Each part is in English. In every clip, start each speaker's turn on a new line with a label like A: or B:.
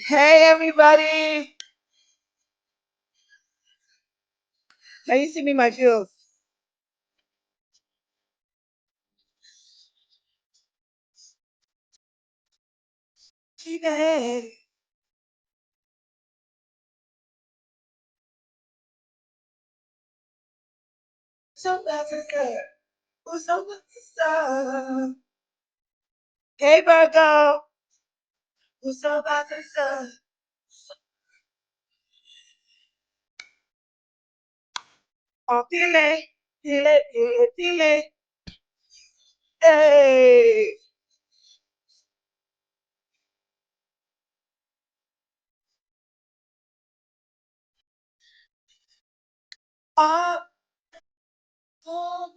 A: Hey everybody! Can you see me my feels? Hey, so that's a girl. Who's so that's Hey Virgo! Who's so that's a Oh, dile. Hey! Ah, oh.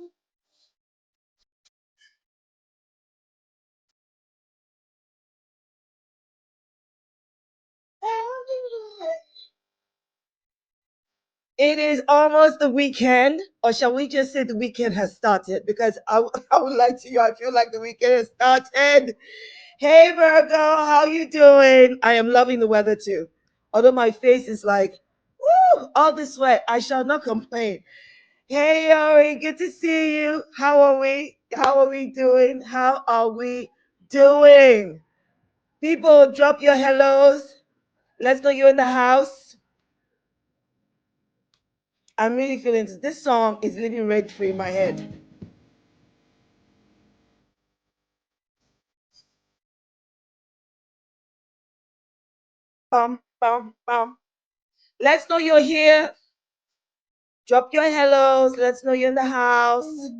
A: It is almost the weekend, or shall we just say the weekend has started? Because I would like to, I feel like the weekend has started. Hey Virgo, how you doing? I am loving the weather too. Although my face is like, woo, all the sweat. I shall not complain. Hey Yori, good to see you. How are we? How are we doing? How are we doing? People, drop your hellos. Let's know you're in the house. I'm really feeling this. This song is living rent free in my head. Bum, bum, bum. Let's know you're here. Drop your hellos. Let's know you're in the house.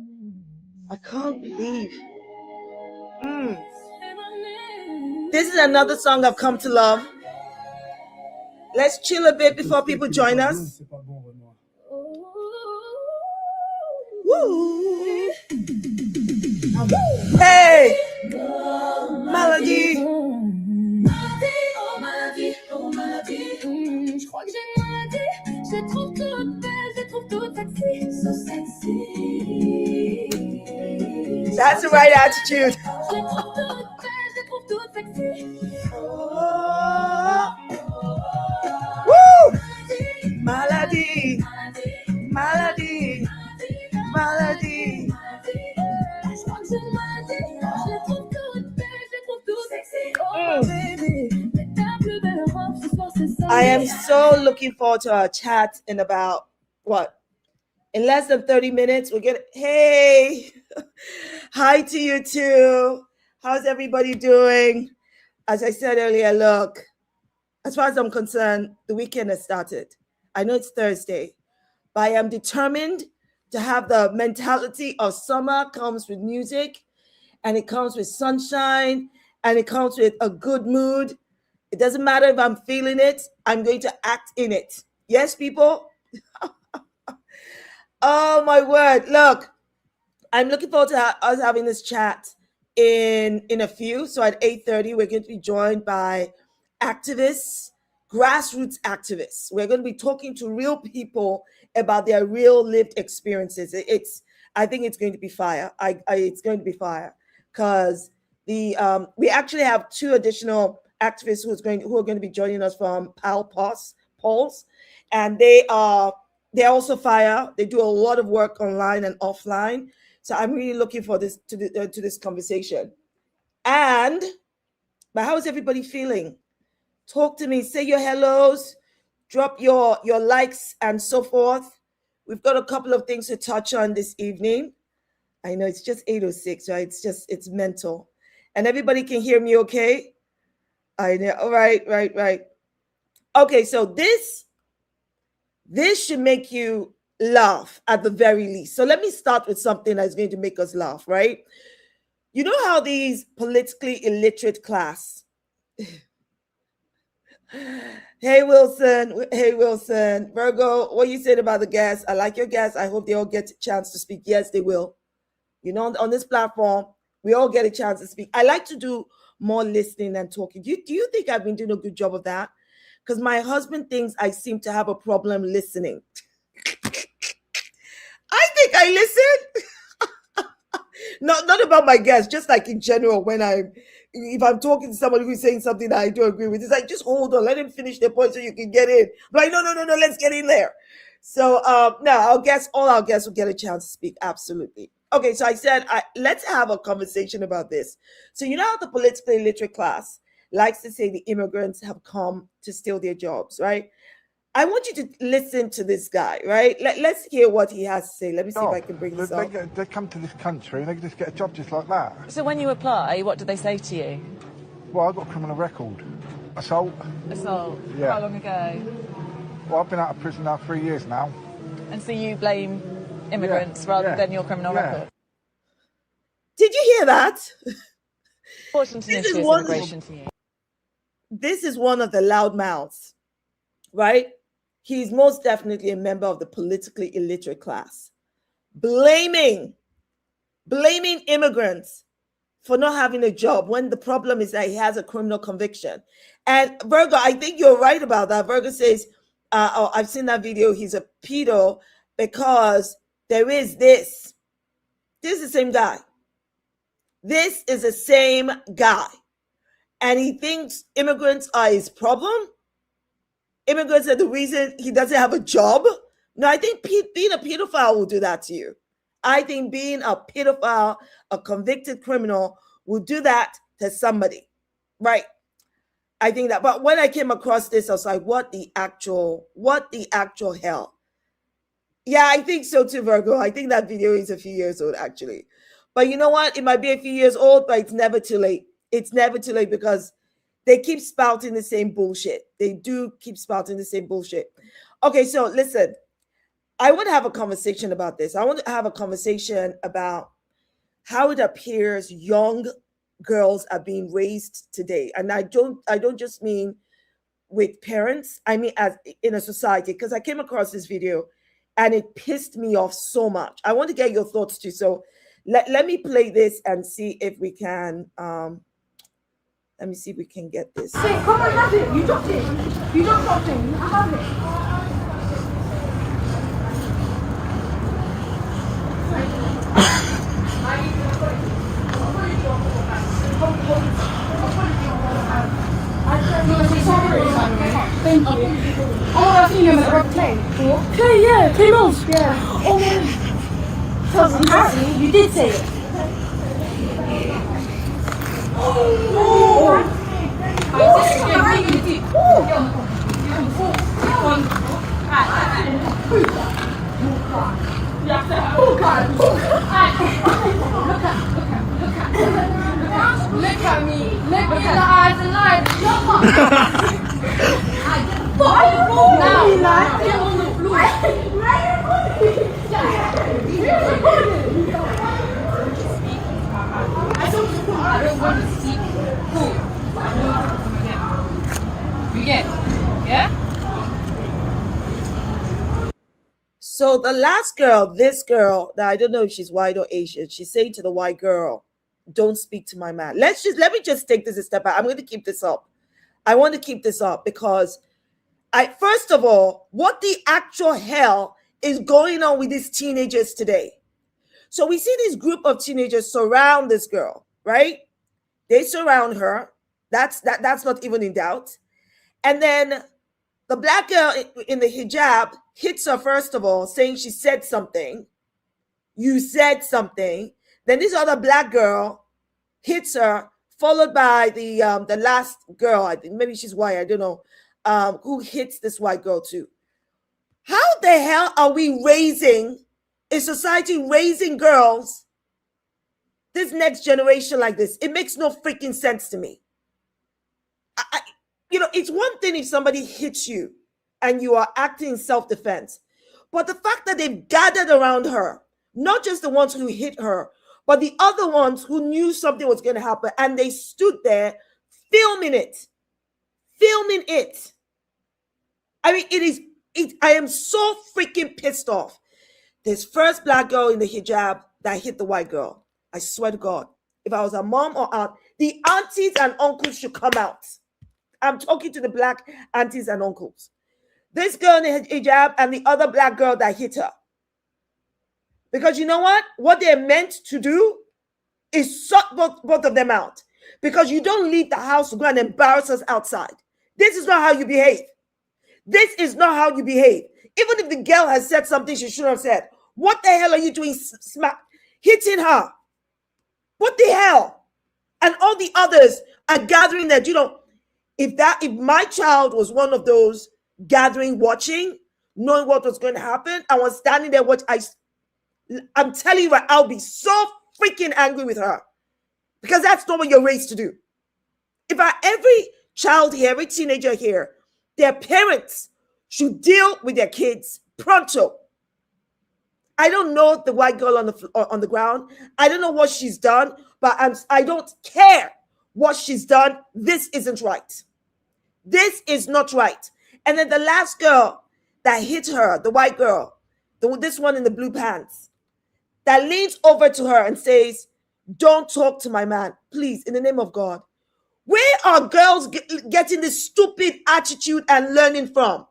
A: I can't believe. Mm. This is another song I've come to love. Let's chill a bit before people join us. Woo. Hey! Maladie! Je crois que j'ai une maladie. Je les trouve toutes belles, je les trouve toutes sexy. So sexy. That's the right attitude. Je les trouve toutes belles, je les trouve toutes sexy. Woo! Maladie. Maladie. Maladie. Je crois que j'ai une maladie. Je les trouve toutes belles, je les trouve toutes sexy. Oh baby. I am so looking forward to our chat in about what? In less than 30 minutes, we're gonna hey. Hi to you too. How's everybody doing? As I said earlier, look, as far as I'm concerned, the weekend has started. I know it's Thursday, but I am determined to have the mentality of summer comes with music, and it comes with sunshine, and it comes with a good mood. It doesn't matter if I'm feeling it, I'm going to act in it. Yes, people? Oh, my word. Look, I'm looking forward to us having this chat in a few. So at 8:30, we're going to be joined by activists, grassroots activists. We're going to be talking to real people about their real lived experiences. I think it's going to be fire. It's going to be fire because we actually have 2 additional activists who are going to be joining us from Pulse, and they also fire. They do a lot of work online and offline. So I'm really looking for this to this conversation. But how is everybody feeling? Talk to me. Say your hellos. Drop your likes and so forth. We've got a couple of things to touch on this evening. I know it's just 8:06, right? It's mental. And everybody can hear me okay? I know. All right. Okay, so this should make you laugh at the very least. So let me start with something that's going to make us laugh, right? You know how these politically illiterate class... Hey Wilson. Virgo, what you said about the guests? I like your guests. I hope they all get a chance to speak. Yes, they will. You know, on this platform, we all get a chance to speak. I like to do more listening than talking. Do you think I've been doing a good job of that? Because my husband thinks I seem to have a problem listening. I think I listen. Not about my guests, just like in general, if I'm talking to somebody who's saying something that I don't agree with, it's like, just hold on, let him finish their point so you can get in. I'm like, no, let's get in there. So all our guests will get a chance to speak. Absolutely. Okay, so I said, let's have a conversation about this. So you know how the politically illiterate class likes to say the immigrants have come to steal their jobs, right? I want you to listen to this guy, right? Let's hear what he has to say. Let me see if I can bring this up.
B: They come to this country and they just get a job just like that.
C: So when you apply, what do they say to you?
B: Well, I've got a criminal record. Assault.
C: Yeah. How long ago?
B: Well, I've been out of prison now 3 years now.
C: And so you blame immigrants rather than your criminal record?
A: Did you hear that?
C: Washington issue is immigration to you.
A: This is one of the loud mouths, right? He's most definitely a member of the politically illiterate class. Blaming immigrants for not having a job when the problem is that he has a criminal conviction. And Virgo, I think you're right about that. Virgo says, I've seen that video, he's a pedo because there is this. This is the same guy. This is the same guy. And he thinks immigrants are his problem. Immigrants are the reason he doesn't have a job. No, I think being a pedophile will do that to you. I think being a pedophile, a convicted criminal, will do that to somebody, right? I think that. But when I came across this, I was like, what the actual hell? Yeah, I think so too, Virgo. I think that video is a few years old, actually. But you know what? It might be a few years old, but it's never too late. It's never too late because they keep spouting the same bullshit. They do keep spouting the same bullshit. Okay, so listen. I want to have a conversation about this. I want to have a conversation about how it appears young girls are being raised today. And I don't just mean with parents. I mean as in a society, because I came across this video and it pissed me off so much. I want to get your thoughts too. So let me play this and see if we can let me see if we can get this.
D: Hey, come on, have it. You dropped it. You don't drop it. I have it. Thank you. Oh, I've seen him at Clay. Clay, yeah. Clay Rose. Yeah. Oh, man. So, apparently, you did say it. Oh. Look at me. Look me in the eyes and lie. Why are you moving now? Get on the floor. I don't want to see. Cool. You get? Yeah?
A: So the last girl, this girl, that I don't know if she's white or Asian, she's saying to the white girl, don't speak to my man. Let me just take this a step back. I'm going to keep this up. I want to keep this up because first of all, what the actual hell is going on with these teenagers today? So we see this group of teenagers surround this girl, right? They surround her. That's not even in doubt. And then the black girl in the hijab hits her, first of all, saying she said something. You said something. Then this other black girl hits her, followed by the last girl. I think maybe she's white. I don't know. Who hits this white girl too? How the hell are we raising a society, raising girls, this next generation like this? It makes no freaking sense to me. It's one thing if somebody hits you and you are acting in self-defense, but the fact that they've gathered around her, not just the ones who hit her, but the other ones who knew something was going to happen, and they stood there filming it. I mean, I am so freaking pissed off. This first black girl in the hijab that hit the white girl. I swear to God, if I was a mom or aunt, the aunties and uncles should come out. I'm talking to the black aunties and uncles. This girl in the hijab and the other black girl that hit her. Because you know what? What they're meant to do is sort both of them out. Because you don't leave the house to go and embarrass us outside. This is not how you behave. This is not how you behave. Even if the girl has said something she shouldn't have said. What the hell are you doing? Hitting her. What the hell? And all the others are gathering that, if my child was one of those gathering, watching, knowing what was going to happen, I was standing there I'm telling you, I'll be so freaking angry with her, because that's not what you're raised to do. Every child here, every teenager here, their parents should deal with their kids pronto. I don't know the white girl on the ground. I don't know what she's done, but I don't care what she's done. This isn't right. This is not right. And then the last girl that hit her, the white girl, this one in the blue pants, that leans over to her and says, "Don't talk to my man, please, in the name of God." Where are girls getting this stupid attitude and learning from?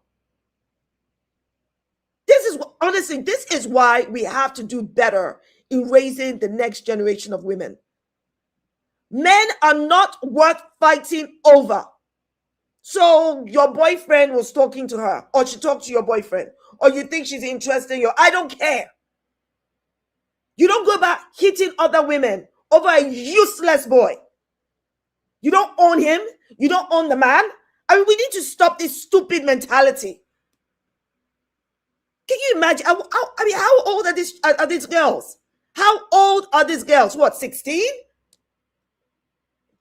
A: Honestly, this is why we have to do better in raising the next generation of women. Men are not worth fighting over. So your boyfriend was talking to her, or she talked to your boyfriend, or you think she's interested in you. I don't care. You don't go back hitting other women over a useless boy. You don't own him. You don't own the man. I mean, we need to stop this stupid mentality. Can you imagine? How old are these girls? How old are these girls? What, 16?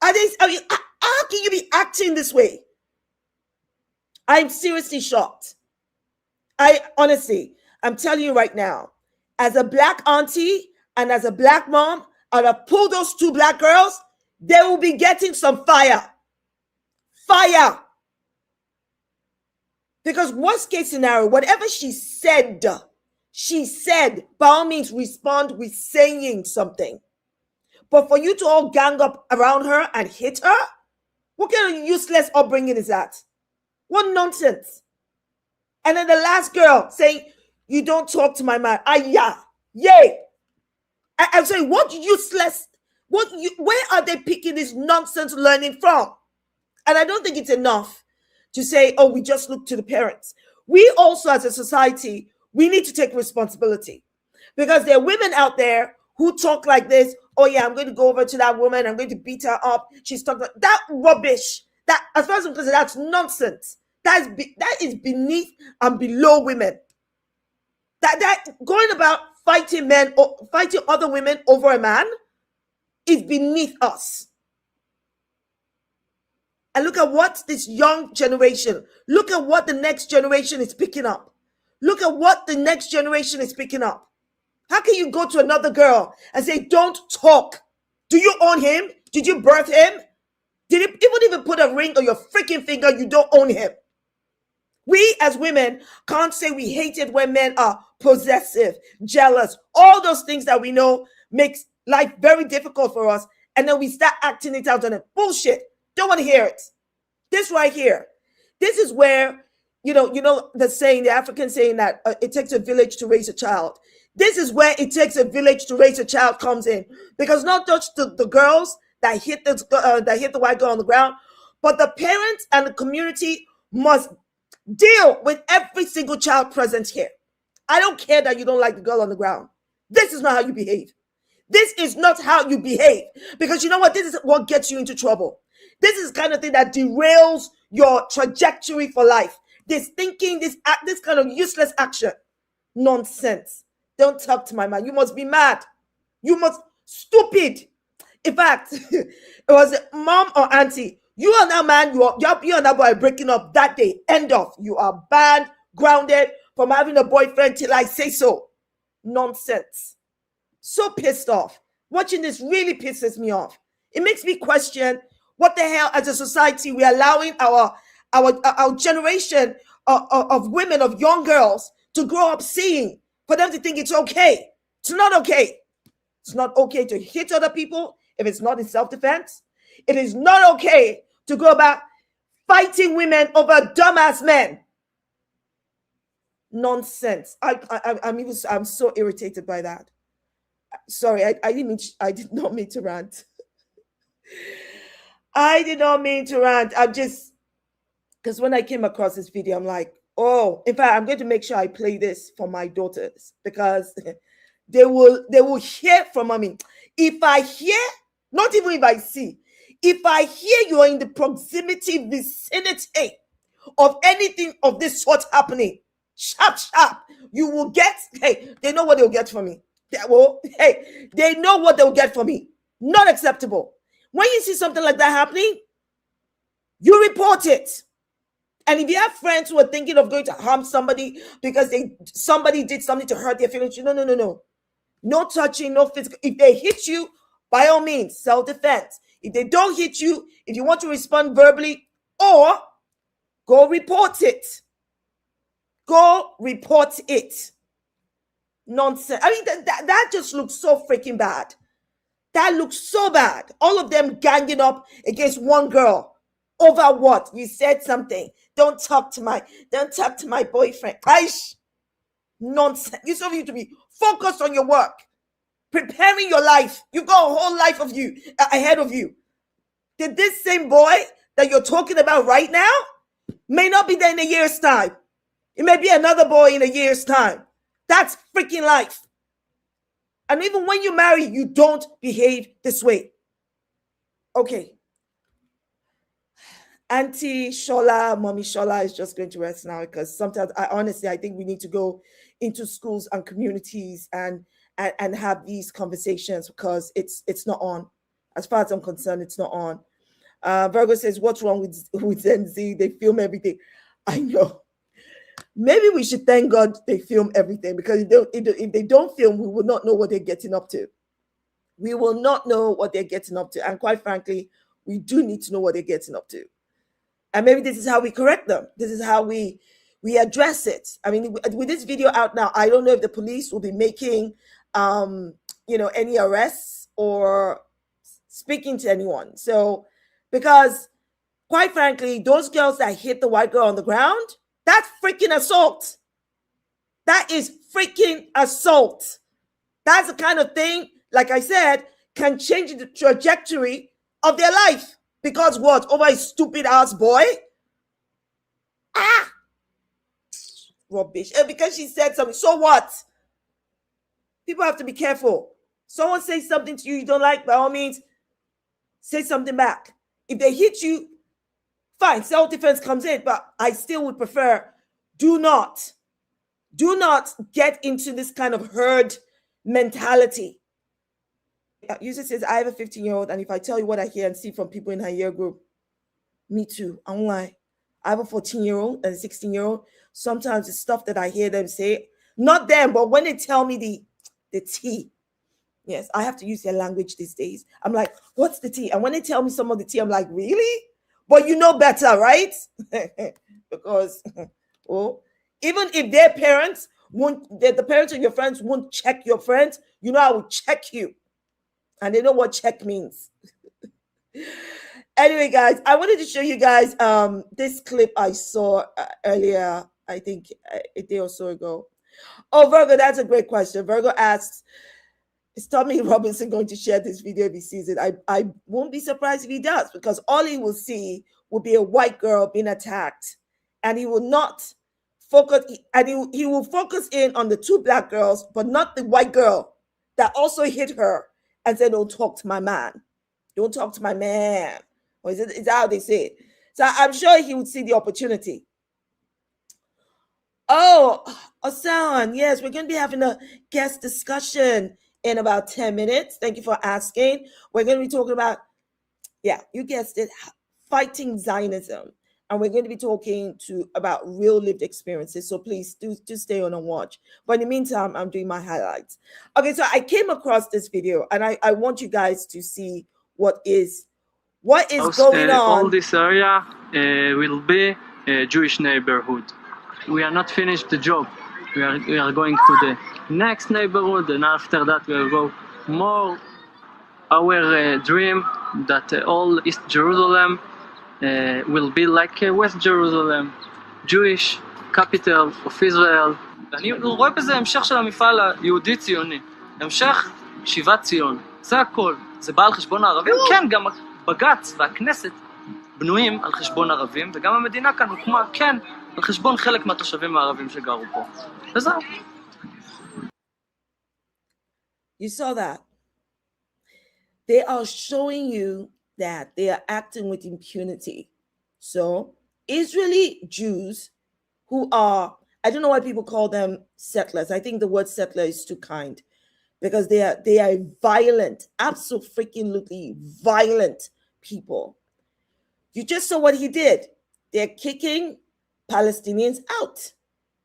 A: How can you be acting this way? I'm seriously shocked. I'm telling you right now, as a black auntie and as a black mom, I'd have pulled those two black girls. They will be getting some fire. Fire. Because worst case scenario, whatever she said, by all means respond with saying something. But for you to all gang up around her and hit her, what kind of useless upbringing is that? What nonsense. And then the last girl saying, "You don't talk to my man." Yay. I'm saying, what useless, where are they picking this nonsense learning from? And I don't think it's enough to say, "Oh, we just look to the parents." We also, as a society, we need to take responsibility, because there are women out there who talk like this. "Oh yeah, I'm going to go over to that woman. I'm going to beat her up. She's talking like that." Rubbish. That, as far as I'm concerned, that's nonsense. That is beneath and below women. That going about fighting men or fighting other women over a man is beneath us. And look at what this young generation, look at what the next generation is picking up. Look at what the next generation is picking up. How can you go to another girl and say, "Don't talk"? Do you own him? Did you birth him? Did it even put a ring on your freaking finger? You don't own him. We as women can't say we hate it when men are possessive, jealous, all those things that we know makes life very difficult for us. And then we start acting it out on it. Bullshit. Don't want to hear it. This right here. This is where, you know the saying, the African saying that it takes a village to raise a child. This is where "it takes a village to raise a child" comes in. Because not just the girls that hit the white girl on the ground, but the parents and the community must deal with every single child present here. I don't care that you don't like the girl on the ground. This is not how you behave. This is not how you behave. Because you know what? This is what gets you into trouble. This is the kind of thing that derails your trajectory for life. This thinking, this kind of useless action. Nonsense. Don't talk to my man. You must be mad. You must stupid. In fact, it was mom or auntie. You and that man, you and that boy are breaking up that day. End of. You are banned, grounded from having a boyfriend till I say so. Nonsense. So pissed off. Watching this really pisses me off. It makes me question what the hell as a society we're allowing our generation of women, of young girls to grow up seeing, for them to think it's okay. It's not okay. It's not okay to hit other people if it's not in self-defense. It is not okay to go about fighting women over dumbass men. Nonsense. I'm so irritated by that. Sorry, I did not mean to rant. I did not mean to rant. I'm just, because when I came across this video, I'm like, oh, in fact, I'm going to make sure I play this for my daughters because they will hear from mommy. If I hear, not even if I see, if I hear you're in the proximity, vicinity of anything of this sort happening, sharp, you will get, hey, they know what they'll get from me. They know what they'll get from me. Not acceptable. When you see something like that happening, you report it. And if you have friends who are thinking of going to harm somebody because somebody did something to hurt their feelings, no. No touching, no physical. If they hit you, by all means, self-defense. If they don't hit you, if you want to respond verbally, or go report it. Go report it. Nonsense. I mean, that just looks so freaking bad. That looks so bad. All of them ganging up against one girl. Over what? You said something. Don't talk to my boyfriend. Aish. Nonsense. You still need to be focused on your work. Preparing your life. You've got a whole life of you ahead of you. Did this same boy that you're talking about right now may not be there in a year's time. It may be another boy in a year's time. That's freaking life. And even when you marry, you don't behave this way. Okay. Auntie Shola, Mommy Shola is just going to rest now because sometimes I think we need to go into schools and communities and have these conversations because it's not on. As far as I'm concerned, it's not on. Virgo says, what's wrong with Gen Z? They film everything. I know. Maybe we should thank God they film everything because if they don't film, we will not know what they're getting up to. We will not know what they're getting up to. And quite frankly, we do need to know what they're getting up to. And maybe this is how we correct them. This is how we address it. I mean, with this video out now, I don't know if the police will be making, any arrests or speaking to anyone. So, because quite frankly, those girls that hit the white girl on the ground, that's freaking assault. That is freaking assault. That's the kind of thing, like I said, can change the trajectory of their life. Because what? Over a stupid ass boy? Rubbish. Because she said something. So what? People have to be careful. Someone says something to you don't like, by all means, say something back. If they hit you, fine, self-defense comes in, but I still would prefer do not get into this kind of herd mentality. User says, I have a 15-year-old, and if I tell you what I hear and see from people in her year group, me too, I won't lie. I have a 14-year-old and a 16-year-old. Sometimes it's stuff that I hear them say, not them, but when they tell me the tea. Yes, I have to use their language these days. I'm like, what's the tea? And when they tell me some of the tea, I'm like, really? But you know better, right? Because, even if their parents the parents of your friends won't check your friends, you know I will check you. And they know what check means. Anyway, guys, I wanted to show you guys this clip I saw earlier, I think a day or so ago. Oh, Virgo, that's a great question. Virgo asks, Is Tommy Robinson going to share this video if he sees it? I won't be surprised if he does, because all he will see will be a white girl being attacked, and he will not focus, and he will focus in on the two black girls, but not the white girl that also hit her and said, "Don't talk to my man. Don't talk to my man." Or is that how they say it? So I'm sure he would see the opportunity. Oh, Hassan, yes, we're going to be having a guest discussion in about 10 minutes. Thank you for asking. We're going to be talking about, yeah, you guessed it, fighting Zionism. And we're going to be talking about real lived experiences. So please do stay on and watch. But in the meantime, I'm doing my highlights. Okay, so I came across this video, and I want you guys to see what is going on.
E: All this area will be a Jewish neighborhood. We are not finished the job. We are going to the next neighborhood, and after that we will go more. Our dream that all East Jerusalem will be like West Jerusalem, Jewish capital of Israel. אני רואה בזה המשך של המפעל היהודי-ציוני, המשך שיבת ציון. זה הכל. זה בא על חשבון הערבים? כן, גם בג"ץ והכנסת בנויים על חשבון ערבים, וגם המדינה כאן הוקמה, כן, על חשבון חלק מהתושבים הערבים שגרו פה. וזהו.
A: You saw that. They are showing you that they are acting with impunity. So Israeli Jews who are, I don't know why people call them settlers. I think the word settler is too kind, because they are violent, absolutely violent people. You just saw what he did. They're kicking Palestinians out,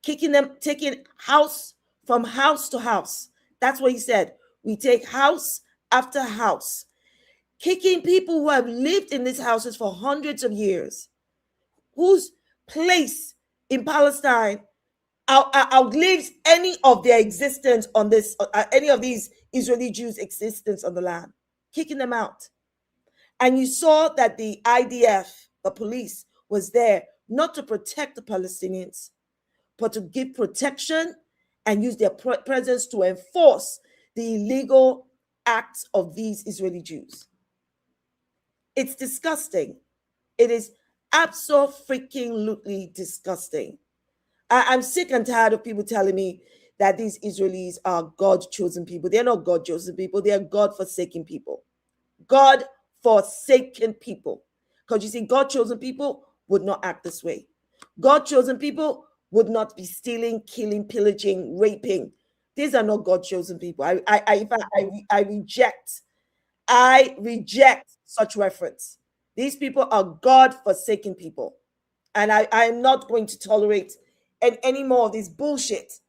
A: kicking them, taking house from house to house. That's what he said. We take house after house, kicking people who have lived in these houses for hundreds of years, whose place in Palestine outlives any of their existence on this, any of these Israeli Jews' existence on the land, kicking them out. And you saw that the IDF, the police, was there not to protect the Palestinians, but to give protection and use their presence to enforce the illegal acts of these Israeli Jews. It's disgusting. It is absolutely disgusting. I'm sick and tired of people telling me that these Israelis are God-chosen people. They're not God-chosen people. They are God-forsaken people. God-forsaken people. Because you see, God-chosen people would not act this way. God-chosen people would not be stealing, killing, pillaging, raping. These are not God-chosen people. I reject such reference. These people are God-forsaken people. And I'm not going to tolerate any more of this bullshit.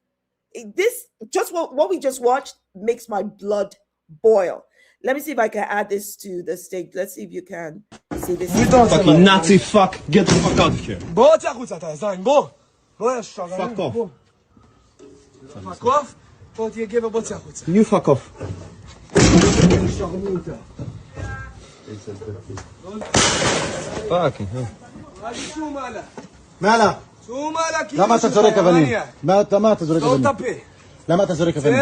A: This, just what we just watched, makes my blood boil. Let me see if I can add this to the stage. Let's see if you can see this.
F: Fucking Nazi fuck. Get the fuck out of here.
G: בוא תצא החוצה אתה זין, בוא. בוא יא שגרן.
F: Fuck off.
G: Fuck off? בוא תהיה גבר, בוא תצא החוצה.
F: You fuck off. Fucking hell.
G: שום מעלה.
F: מעלה.
G: שום מעלה.
F: למה אתה זורק אבנים? למה אתה זורק
G: לא
F: אבנים?
G: תפה.
F: למה אתה זורק אבנים?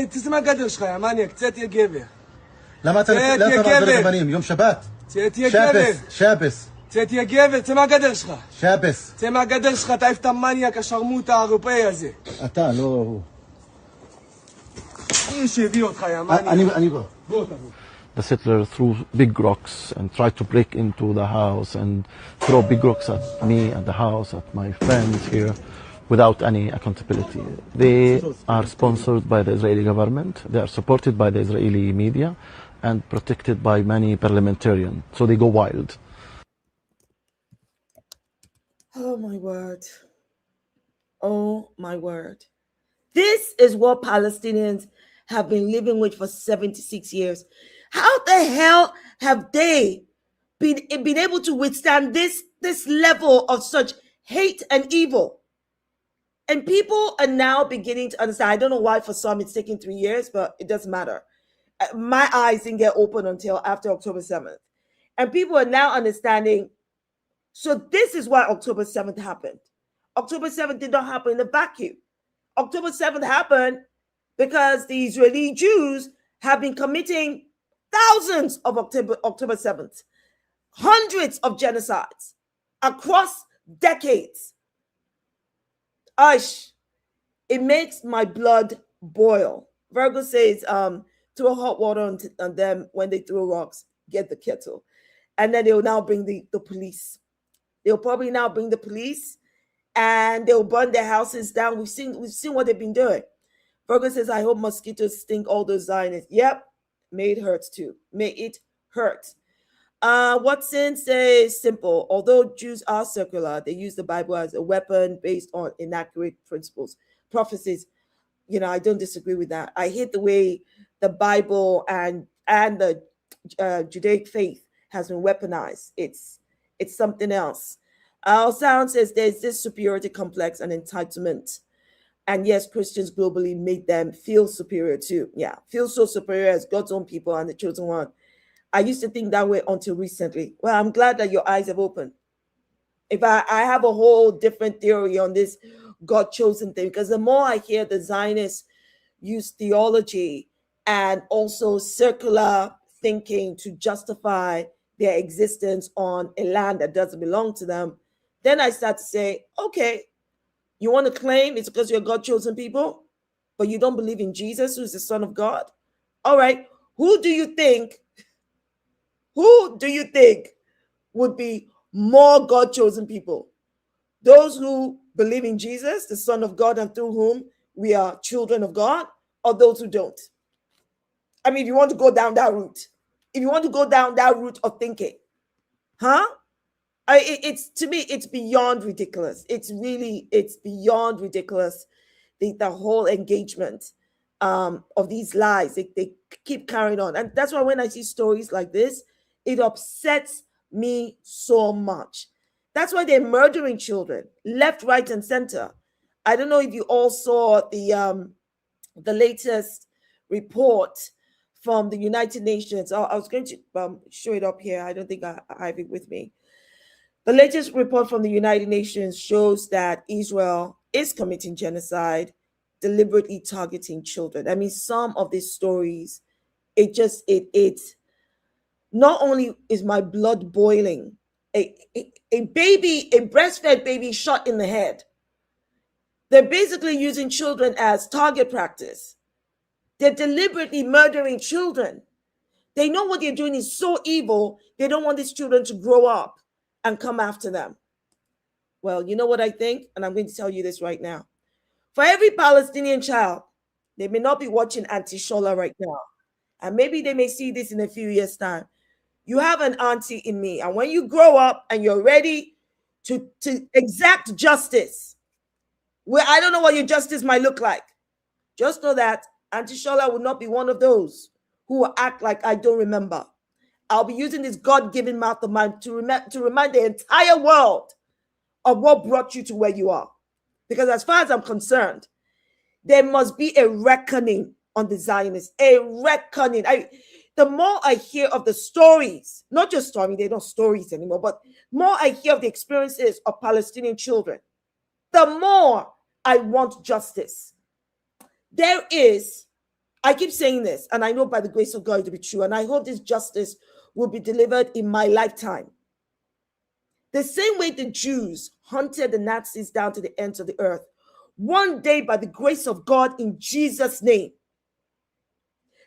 G: תצא מהגדר שלך, יא מניאק, צא תהיה גבר.
F: למה אתה זורק אבנים? יום שבת?
G: צא תהיה גבר.
F: שבס.
G: צא תהיה גבר, צא מהגדר שלך.
F: שבס.
G: צא מהגדר שלך, תעיף את המניאק השרמוט האירופאי הזה.
F: אתה, לא הוא.
G: מי שהביא אותך, יא מניאק.
F: אני בוא.
G: בוא תבוא.
H: The settler threw big rocks and tried to break into the house and throw big rocks at me, at the house, at my friends here, without any accountability. They are sponsored by the Israeli government, they are supported by the Israeli media, and protected by many parliamentarians, so they go wild.
A: Oh my word. Oh my word. This is what Palestinians have been living with for 76 years. How the hell have they been able to withstand this level of such hate and evil? And people are now beginning to understand. I don't know why for some it's taking 3 years, but it doesn't matter. My eyes didn't get open until after October 7th. And people are now understanding. So this is why October 7th happened. October 7th did not happen in a vacuum. October 7th happened because the Israeli Jews have been committing thousands of October 7th, hundreds of genocides across decades. It makes my blood boil. Virgo says, throw hot water on them when they throw rocks, get the kettle. And then they'll now bring the police. They'll probably now bring the police and they'll burn their houses down. We've seen what they've been doing. Virgo says, I hope mosquitoes sting all those Zionists. Yep, may it hurt too. May it hurt. Watson says, simple. Although Jews are secular, they use the Bible as a weapon based on inaccurate principles, prophecies. You know, I don't disagree with that. I hate the way the Bible and the Judaic faith has been weaponized. It's something else. Sound says there's this superiority complex and entitlement. And yes, Christians globally made them feel superior too. Yeah, feel so superior as God's own people and the chosen one. I used to think that way until recently. Well, I'm glad that your eyes have opened. If I have a whole different theory on this God chosen thing, because the more I hear the Zionists use theology and also circular thinking to justify their existence on a land that doesn't belong to them, then I start to say, okay, you want to claim it's because you're God chosen people, but you don't believe in Jesus, who's the Son of God? All right, who do you think would be more God chosen people? Those who believe in Jesus, the Son of God, and through whom we are children of God, or those who don't? I mean, if you want to go down that route, of thinking, it's to me, it's beyond ridiculous. It's beyond ridiculous. The whole engagement of these lies, they keep carrying on. And that's why when I see stories like this, it upsets me so much. That's why they're murdering children left, right, and center. I don't know if you all saw the latest report from the United Nations. I was going to show it up here. I don't think I have it with me. The latest report from the United Nations shows that Israel is committing genocide, deliberately targeting children. I mean, some of these stories, it not only is my blood boiling, a breastfed baby shot in the head. They're basically using children as target practice. They're deliberately murdering children. They know what they're doing is so evil. They don't want these children to grow up and come after them. Well, you know what I think? And I'm going to tell you this right now. For every Palestinian child, they may not be watching Auntie Shola right now. And maybe they may see this in a few years' time. You have an auntie in me. And when you grow up and you're ready to exact justice, where I don't know what your justice might look like, just know that Auntie Shola will not be one of those who will act like I don't remember. I'll be using this God-given mouth of mine to remind the entire world of what brought you to where you are. Because as far as I'm concerned, there must be a reckoning on the Zionists, a reckoning. The more I hear of the stories, not just stories, they're not stories anymore, but more I hear of the experiences of Palestinian children, the more I want justice. I keep saying this, and I know by the grace of God to be true, and I hope this justice will be delivered in my lifetime. The same way the Jews hunted the Nazis down to the ends of the earth, one day by the grace of God in Jesus' name,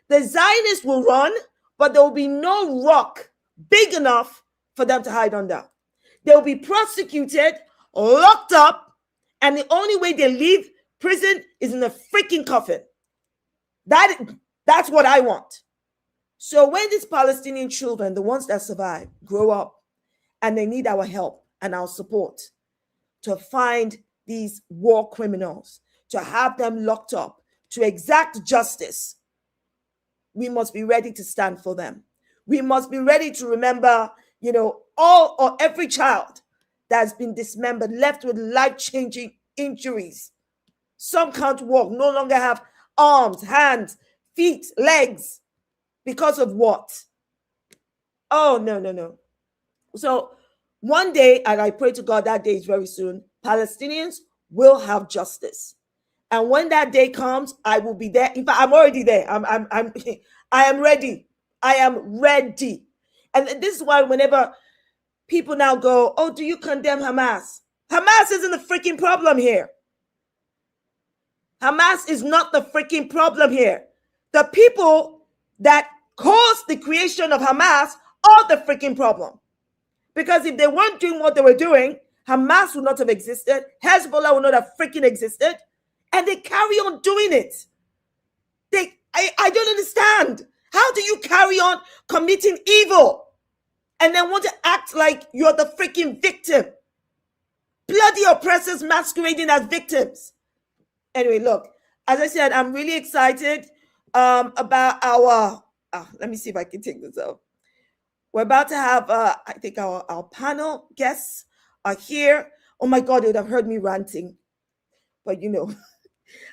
A: the Zionists will run, but there will be no rock big enough for them to hide under. They will be prosecuted, locked up, and the only way they leave prison is in a freaking coffin. That's what I want. So when these Palestinian children, the ones that survive, grow up and they need our help and our support to find these war criminals, to have them locked up, to exact justice, we must be ready to stand for them. We must be ready to remember, all or every child that's been dismembered, left with life-changing injuries. Some can't walk, no longer have arms, hands, feet, legs. Because of what? Oh, no. So one day, and I pray to God that day is very soon, Palestinians will have justice. And when that day comes, I will be there. In fact, I'm already there. I am ready. I am ready. And this is why whenever people now go, oh, do you condemn Hamas? Hamas isn't the freaking problem here. Hamas is not the freaking problem here. The people that caused the creation of Hamas are the freaking problem. Because if they weren't doing what they were doing, Hamas would not have existed. Hezbollah would not have freaking existed. And they carry on doing it. I don't understand. How do you carry on committing evil and then want to act like you're the freaking victim? Bloody oppressors masquerading as victims. Anyway, look, as I said, I'm really excited about our, let me see if I can take this up. We're about to have, I think our panel guests are here. Oh my God, they would have heard me ranting. But you know,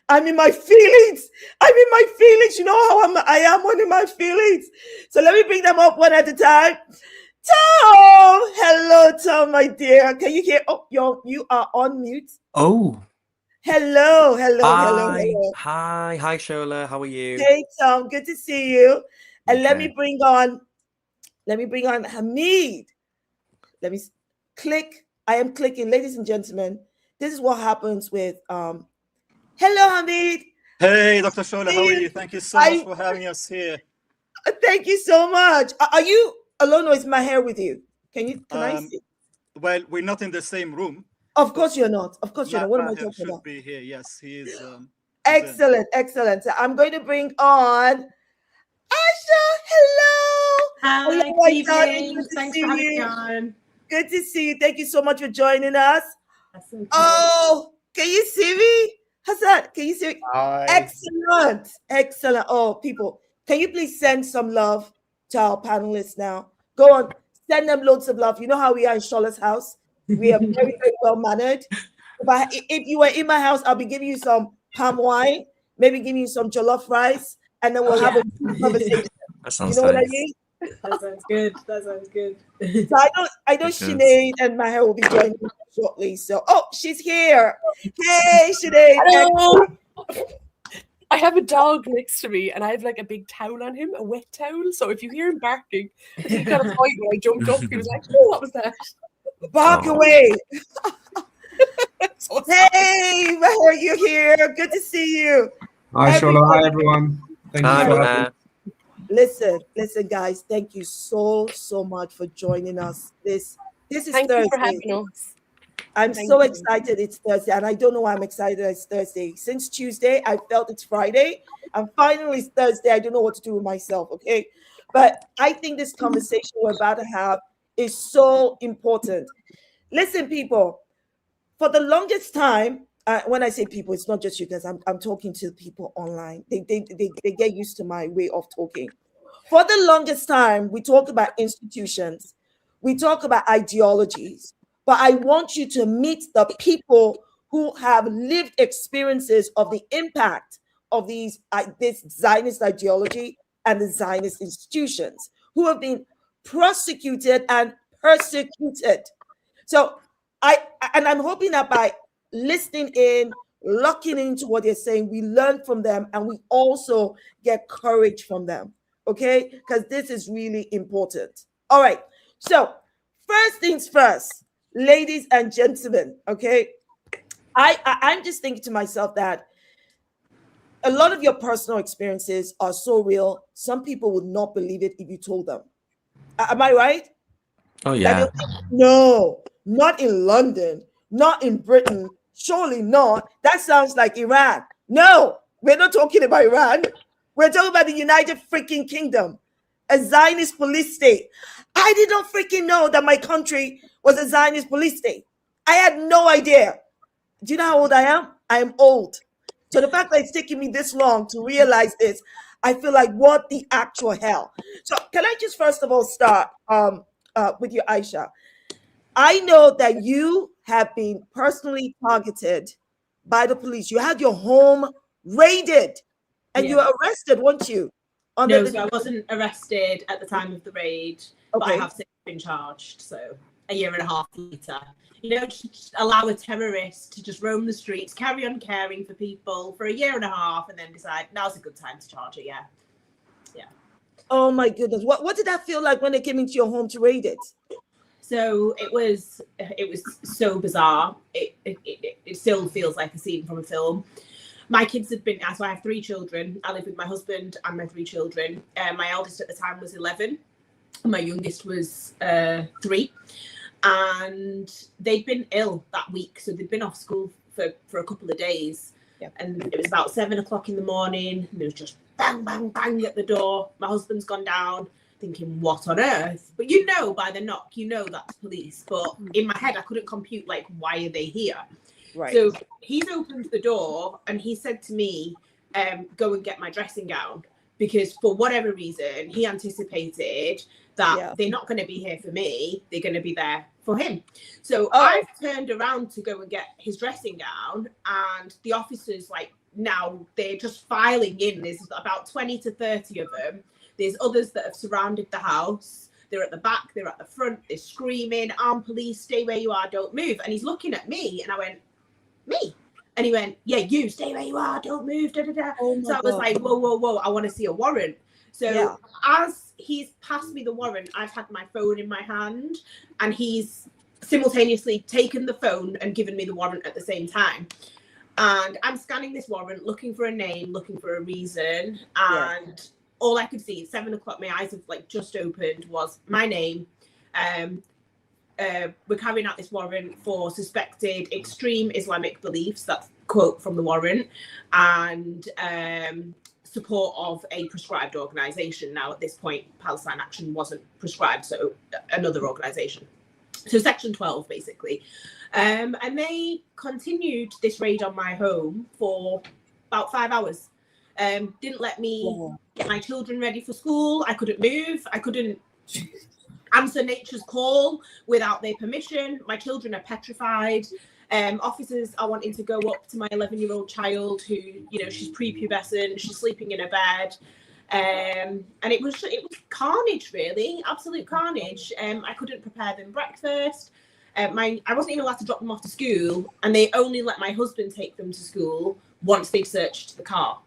A: I'm in my feelings. I'm in my feelings. You know how I am one in my feelings. So let me bring them up one at a time. Tom! Hello, Tom, my dear. Can you hear? Oh, you are on mute.
I: Oh.
A: Hello.
I: Hi.
A: Hello.
I: Hi, Shola. How are you?
A: Hey, Tom. Good to see you. And
I: Okay.
A: let me bring on Hamid. Let me click. I am clicking. Ladies and gentlemen, this is what happens with hello, Hamid.
J: Hey, Dr. Shola, how are you? Thank you so much for having us here.
A: Thank you so much. Are you alone or is my hair with you? Can I see?
J: Well, we're not in the same room.
A: Of course you're not. Of course you're not. What am I talking
J: should
A: about?
J: Be here. Yes, he is.
A: Excellent. So I'm going to bring on Aisha. Hello.
K: Hi,
A: hello,
K: good evening. Thanks for having me on.
A: Good to see you. Thank you so much for joining us.
K: So
A: oh, can you see me? Hassan, can you see me?
J: Hi.
A: Excellent. Oh, people, can you please send some love to our panelists now? Go on, send them loads of love. You know how we are in Shola's house? We are very, very well mannered. If you were in my house, I'll be giving you some palm wine, maybe giving you some jollof rice, and then we'll have a conversation.
I: That sounds
A: you know
I: nice.
A: what I mean?
K: That sounds good.
A: So I know Sinead and Maher will be joining us shortly. So, she's here. Hey, Sinead.
L: Hello. I have a dog next to me, and I have like a big towel on him, a wet towel. So if you hear him barking, he got a fight when I jumped up. He was like, "Oh, what was that?"
A: Bark away. Hey, Maher, you're here. Good to see you.
M: Hi, Shola. Hi, everyone. Thank you for having me.
A: Listen, guys. Thank you so much for joining us. This is
L: Thank
A: Thursday.
L: you for having us.
A: I'm so excited it's Thursday, and I don't know why I'm excited it's Thursday. Since Tuesday, I felt it's Friday, and finally it's Thursday. I don't know what to do with myself, okay? But I think this conversation we're about to have is so important. Listen, people, for the longest time, when I say people, it's not just you guys. I'm talking to people online. They get used to my way of talking. For the longest time, we talk about institutions. We talk about ideologies. But I want you to meet the people who have lived experiences of the impact of this Zionist ideology and the Zionist institutions, who have been prosecuted and persecuted. So I'm hoping that by listening in, locking into what they're saying, we learn from them and we also get courage from them. Okay? Because this is really important. All right. So first things first. Ladies and gentlemen, okay, I'm just thinking to myself that a lot of your personal experiences are so real, some people would not believe it if you told them. Am I right?
I: Oh, yeah.
A: No, not in London, not in Britain, surely not. That sounds like Iran. No, we're not talking about Iran. We're talking about the United freaking Kingdom, a Zionist police state. I did not freaking know that my country was a Zionist police state. I had no idea. Do you know how old I am? I am old. So the fact that it's taking me this long to realize this, I feel like, what the actual hell? So can I just first of all start with you, Aisha? I know that you have been personally targeted by the police. You had your home raided and you were arrested, weren't you?
K: No, so I wasn't arrested at the time of the raid, but I have since been charged. So a year and a half later, just allow a terrorist to just roam the streets, carry on caring for people for a year and a half, and then decide now's a good time to charge it. Yeah.
A: Oh my goodness. What did that feel like when they came into your home to raid it?
K: So it was so bizarre. It still feels like a scene from a film. My kids had been, so I have 3 children. I live with my husband and my 3 children. My eldest at the time was 11. My youngest was 3. And they'd been ill that week. So they'd been off school for a couple of days. Yep. And it was about 7 o'clock in the morning. And there was just bang, bang, bang at the door. My husband's gone down, thinking, what on earth? But you know by the knock, you know that's police. But in my head, I couldn't compute, like, why are they here? Right. So he's opened the door and he said to me, go and get my dressing gown. Because for whatever reason, he anticipated that they're not going to be here for me. They're going to be there for him. So I've turned around to go and get his dressing gown, and the officers, like, now they're just filing in. There's about 20 to 30 of them. There's others that have surrounded the house. They're at the back, they're at the front, they're screaming, armed police, stay where you are, don't move. And he's looking at me, and I went, me? And he went, yeah, you, stay where you are, don't move, da, da, da. So I was like, whoa, whoa, whoa, I want to see a warrant. So as he's passed me the warrant, I've had my phone in my hand, and he's simultaneously taken the phone and given me the warrant at the same time. And I'm scanning this warrant, looking for a name, looking for a reason. And all I could see at 7 o'clock, my eyes have, like, just opened, was my name. We're carrying out this warrant for suspected extreme Islamic beliefs. That's quote from the warrant. And support of a prescribed organisation. Now, at this point, Palestine Action wasn't prescribed, so another organisation. So Section 12, basically. And they continued this raid on my home for about 5 hours. Didn't let me get my children ready for school. I couldn't move. I couldn't answer nature's call without their permission. My children are petrified. Officers are wanting to go up to my 11-year-old child who, you know, she's prepubescent, she's sleeping in a bed. And it was carnage, really, absolute carnage. I couldn't prepare them breakfast. I wasn't even allowed to drop them off to school, and they only let my husband take them to school once they'd searched the car,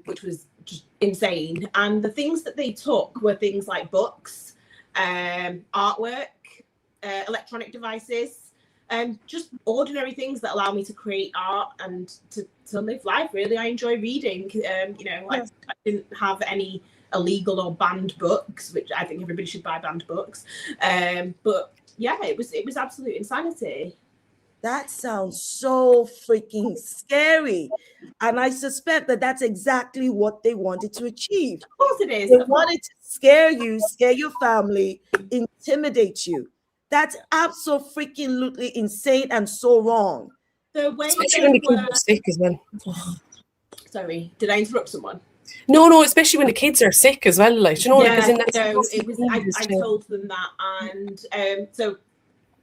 K: which was just insane. And the things that they took were things like books, artwork, electronic devices, just ordinary things that allow me to create art and to live life. Really, I enjoy reading. I didn't have any illegal or banned books, which I think everybody should buy banned books. But yeah, it was absolute insanity.
A: That sounds so freaking scary. And I suspect that that's exactly what they wanted to achieve.
K: Of course it is.
A: They wanted to scare you, scare your family, intimidate you. That's absolutely insane and so wrong.
K: The way
L: especially when the kids are sick as well.
K: Sorry, did I interrupt someone?
L: No, especially when the kids are sick as well. Like, you know,
K: yeah,
L: because in that
K: it was. I told them that, and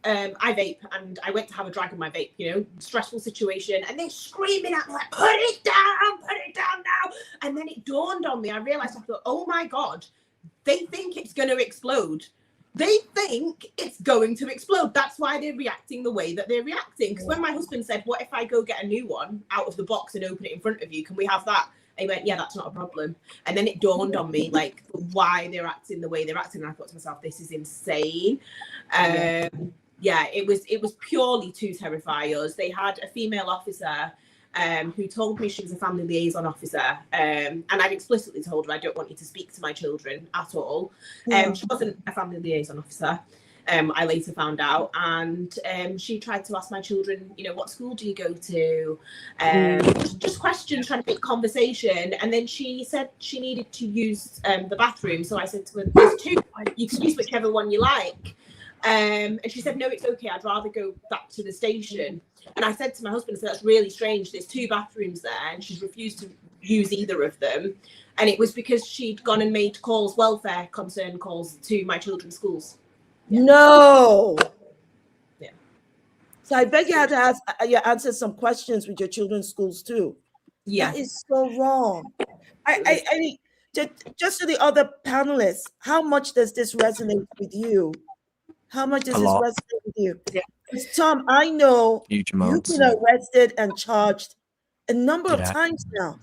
K: I vape, and I went to have a drag of my vape. You know, stressful situation, and they're screaming at me like, put it down now. And then it dawned on me. I realized, I thought, oh my god, they think it's going to explode. They think it's going to explode. That's why they're reacting the way that they're reacting. Because when my husband said, what if I go get a new one out of the box and open it in front of you? Can we have that? I went, yeah, that's not a problem. And then it dawned on me, like, why they're acting the way they're acting. And I thought to myself, this is insane. Yeah, it was purely to terrify us. They had a female officer who told me she was a family liaison officer. And I've explicitly told her, I don't want you to speak to my children at all. She wasn't a family liaison officer. I later found out, and she tried to ask my children, you know, what school do you go to? Just questions, trying to pick conversation. And then she said she needed to use the bathroom. So I said to her, there's 2, you can use whichever one you like. And she said, no, it's okay, I'd rather go back to the station. And I said to my husband, so that's really strange, there's 2 bathrooms there, and she's refused to use either of them. And it was because she'd gone and made calls, welfare concern calls, to my children's schools.
A: Yeah. No.
K: Yeah.
A: So I bet you had to answer some questions with your children's schools too.
K: Yeah.
A: That is so wrong. I mean, just to the other panelists, how much does this resonate with you? How much does this resonate with you? Yeah. Tom, I know you've been arrested and charged a number of times now.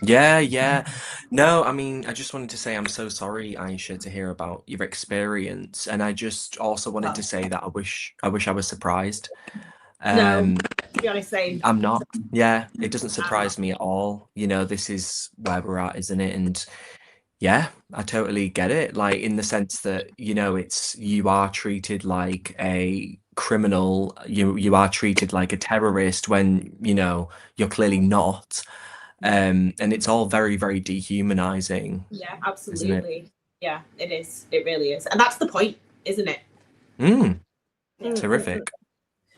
I: Yeah. No, I mean, I just wanted to say I'm so sorry, Aisha, to hear about your experience, and I just also wanted to say that I wish I was surprised.
K: No, to be honest, same.
I: I'm not. Yeah, it doesn't
K: I'm not.
I: surprise me at all. You know, this is where we're at, isn't it? And yeah, I totally get it. Like in the sense that, you know, it's you are treated like a criminal, you are treated like a terrorist when, you know, you're clearly not. And it's all very, very dehumanizing.
K: Yeah,
I: Isn't it?
K: absolutely. Yeah, it is. It really is. And that's the point, isn't it?
I: Terrific.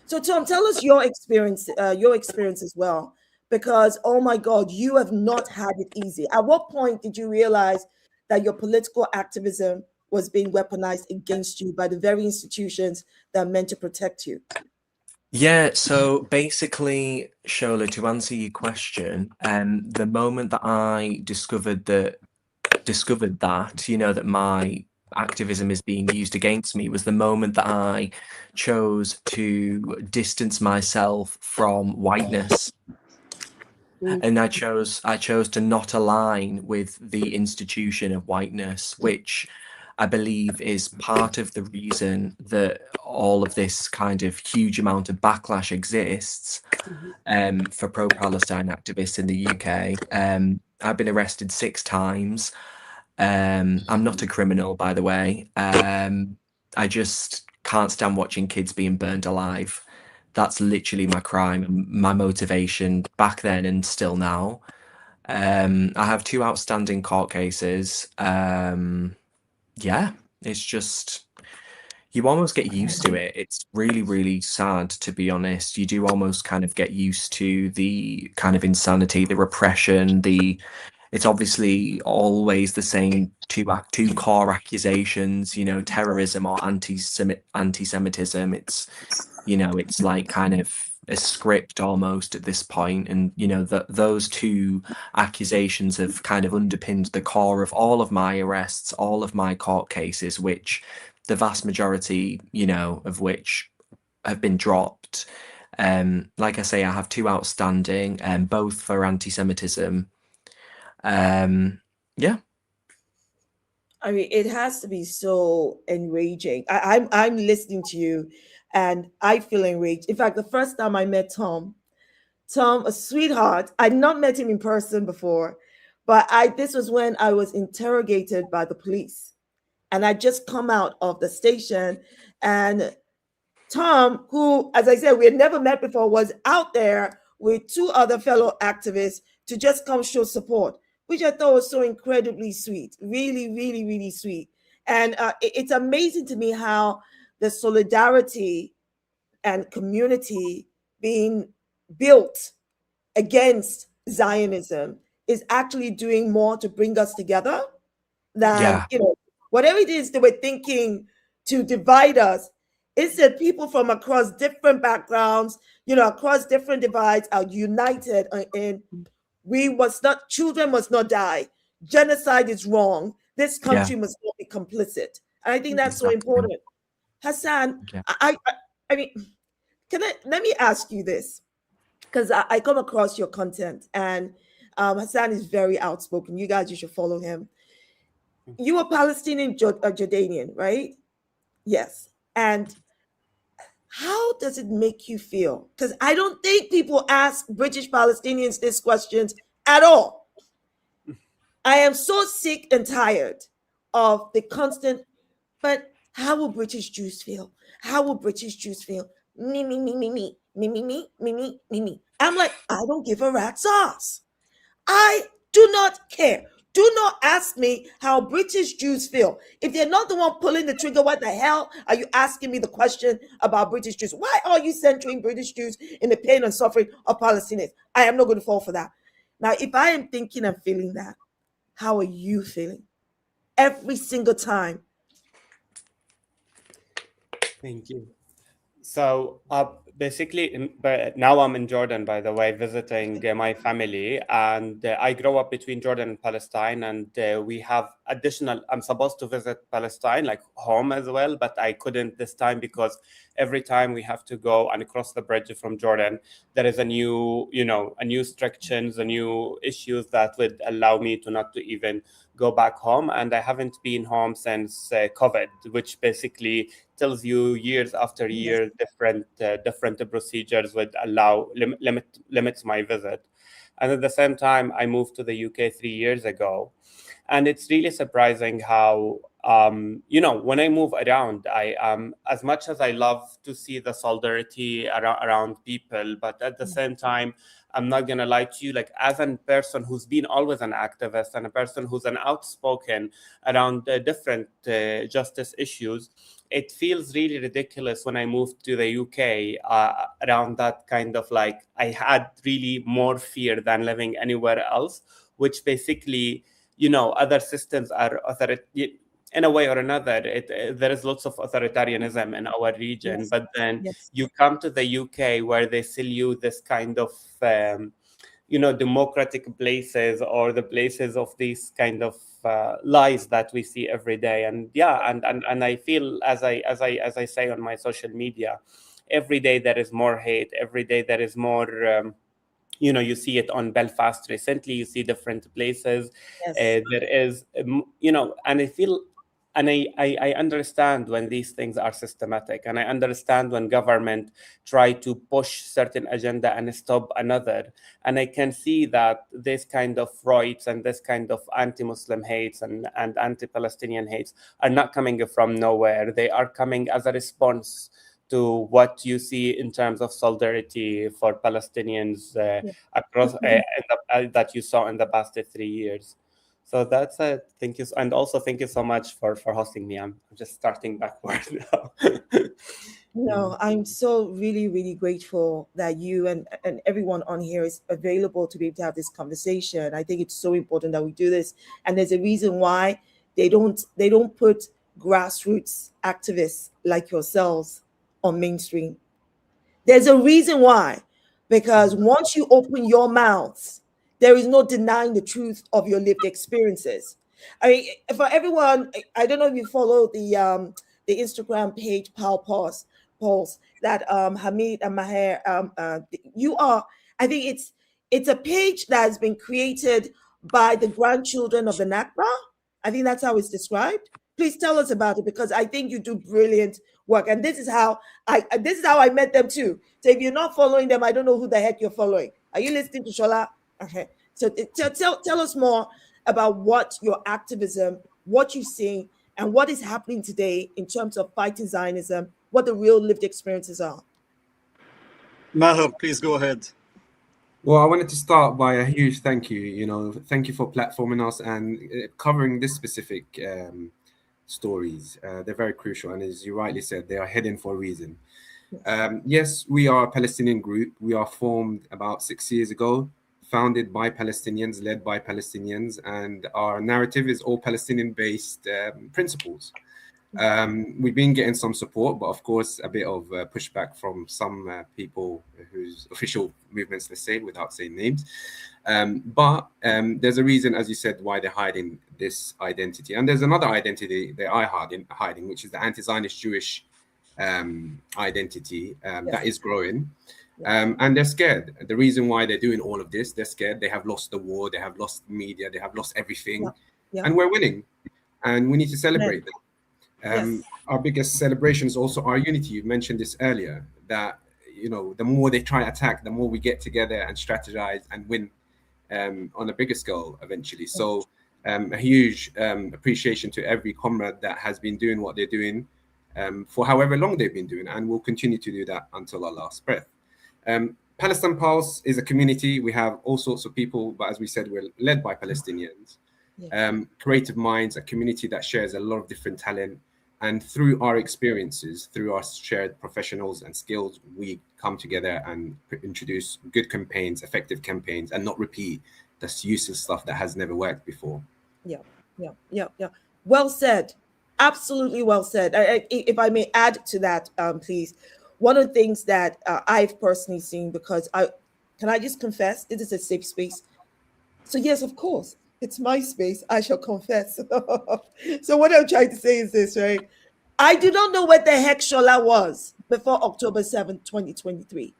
A: So Tom, tell us your experience as well, because oh my God, you have not had it easy. At what point did you realize that your political activism was being weaponized against you by the very institutions that are meant to protect you?
I: Yeah, so basically, Shola, to answer your question, the moment that I discovered that, you know, that my activism is being used against me was the moment that I chose to distance myself from whiteness. And I chose to not align with the institution of whiteness, which I believe is part of the reason that all of this kind of huge amount of backlash exists for pro-Palestine activists in the UK. I've been arrested 6 times. I'm not a criminal, by the way. I just can't stand watching kids being burned alive. That's literally my crime and my motivation back then and still now. I have 2 outstanding court cases. Yeah, it's just you almost get used to it. It's really, really sad, to be honest. You do almost kind of get used to the kind of insanity, the repression, it's obviously always the same 2 core accusations, you know, terrorism or anti-Semitism. It's, you know, it's like kind of a script almost at this point. And, you know, those 2 accusations have kind of underpinned the core of all of my arrests, all of my court cases, which the vast majority, you know, of which have been dropped. Like I say, I have 2 outstanding, both for anti-Semitism. Yeah.
A: I mean, it has to be so enraging. I'm listening to you and I feel enraged. In fact, the first time I met Tom, a sweetheart, I'd not met him in person before, but this was when I was interrogated by the police. And I just come out of the station, and Tom, who, as I said, we had never met before, was out there with 2 other fellow activists to just come show support, which I thought was so incredibly sweet, really, really, really sweet. And it's amazing to me how the solidarity and community being built against Zionism is actually doing more to bring us together than, you know, whatever it is they were thinking to divide us. Instead, people from across different backgrounds, you know, across different divides are united in children must not die. Genocide is wrong. This country must not be complicit. And I think that's so important. Hassan, I mean, let me ask you this, because I come across your content, and Hassan is very outspoken. You guys, you should follow him. You are Palestinian Jordanian, right? Yes. And how does it make you feel? Because I don't think people ask British Palestinians these questions at all. I am so sick and tired of the constant, but how will British Jews feel? How will British Jews feel? Me. I'm like, I don't give a rat's ass. I do not care. Do not ask me how British Jews feel. If they're not the one pulling the trigger, what the hell are you asking me the question about British Jews? Why are you centering British Jews in the pain and suffering of Palestinians? I am not going to fall for that. Now, if I am thinking and feeling that, how are you feeling? Every single time.
N: Thank you. So basically, but now I'm in Jordan, by the way, visiting my family, and I grew up between Jordan and Palestine, and we have additional. I'm supposed to visit Palestine, like home as well, but I couldn't this time because every time we have to go and cross the bridge from Jordan, there is a new, a new restrictions, a new issues that would allow me to not to even go back home, and I haven't been home since COVID, which basically tells you years after year different procedures would allow limits my visit. And at the same time, I moved to the UK 3 years ago, and it's really surprising how when I move around, I as much as I love to see the solidarity around people, but at the same time, I'm not gonna lie to you, like as a person who's been always an activist and a person who's an outspoken around different justice issues, it feels really ridiculous when I moved to the UK around that kind of like I had really more fear than living anywhere else, which basically, other systems are in a way or another. There is lots of authoritarianism in our region, but then you come to the UK where they sell you this kind of democratic places, or the places of these kind of lies that we see every day. And and I feel, as I say on my social media, every day there is more hate, every day there is more you see it on Belfast recently, you see different places. There is and I feel, and I understand when these things are systematic, and I understand when government try to push certain agenda and stop another. And I can see that this kind of rights and this kind of anti-Muslim hates and anti-Palestinian hates are not coming from nowhere. They are coming as a response to what you see in terms of solidarity for Palestinians across that you saw in the past 3 years. So that's it. Thank you. And also thank you so much for hosting me. I'm just starting backward now.
A: No, I'm so really, really grateful that you and everyone on here is available to be able to have this conversation. I think it's so important that we do this. And there's a reason why they don't put grassroots activists like yourselves on mainstream. There's a reason why, because once you open your mouths, there is no denying the truth of your lived experiences. I mean, for everyone, I don't know if you follow the Instagram page Pulse that Hamid and Maher you are. I think it's a page that has been created by the grandchildren of the Nakba. I think that's how it's described. Please tell us about it, because I think you do brilliant work, and this is how I met them too. So if you're not following them, I don't know who the heck you're following. Are you listening to Shola? Okay. So tell us more about what your activism, what you see, and what is happening today in terms of fighting Zionism, what the real lived experiences are.
J: Maher, please go ahead.
M: Well, I wanted to start by a huge thank you. Thank you for platforming us and covering this specific stories. They're very crucial, and as you rightly said, they are hidden for a reason. Yes, we are a Palestinian group. We are formed about 6 years ago, founded by Palestinians, led by Palestinians, and our narrative is all Palestinian-based principles. We've been getting some support, but of course a bit of pushback from some people whose official movements, let's say, without saying names. But there's a reason, as you said, why they're hiding this identity. And there's another identity they are hiding, which is the anti-Zionist Jewish identity that is growing. And they're scared. The reason why they're doing all of this, they're scared. They have lost the war, they have lost media, they have lost everything. And we're winning. And we need to celebrate them. Our biggest celebration is also our unity. You mentioned this earlier, that the more they try to attack, the more we get together and strategize and win on a bigger scale eventually. So a huge appreciation to every comrade that has been doing what they're doing for however long they've been doing, and will continue to do that until our last breath. Palestine Pulse is a community. We have all sorts of people, but as we said, we're led by Palestinians. Creative minds, a community that shares a lot of different talent. And through our experiences, through our shared professionals and skills, we come together and introduce good campaigns, effective campaigns, and not repeat this useless stuff that has never worked before.
A: Yeah. Well said. Absolutely well said. If I may add to that, please. one of the things that I've personally seen, because can I just confess? It is a safe space. So yes, of course, it's my space. I shall confess. So what I'm trying to say is this, right? I do not know what the heck Shola was before October 7th, 2023.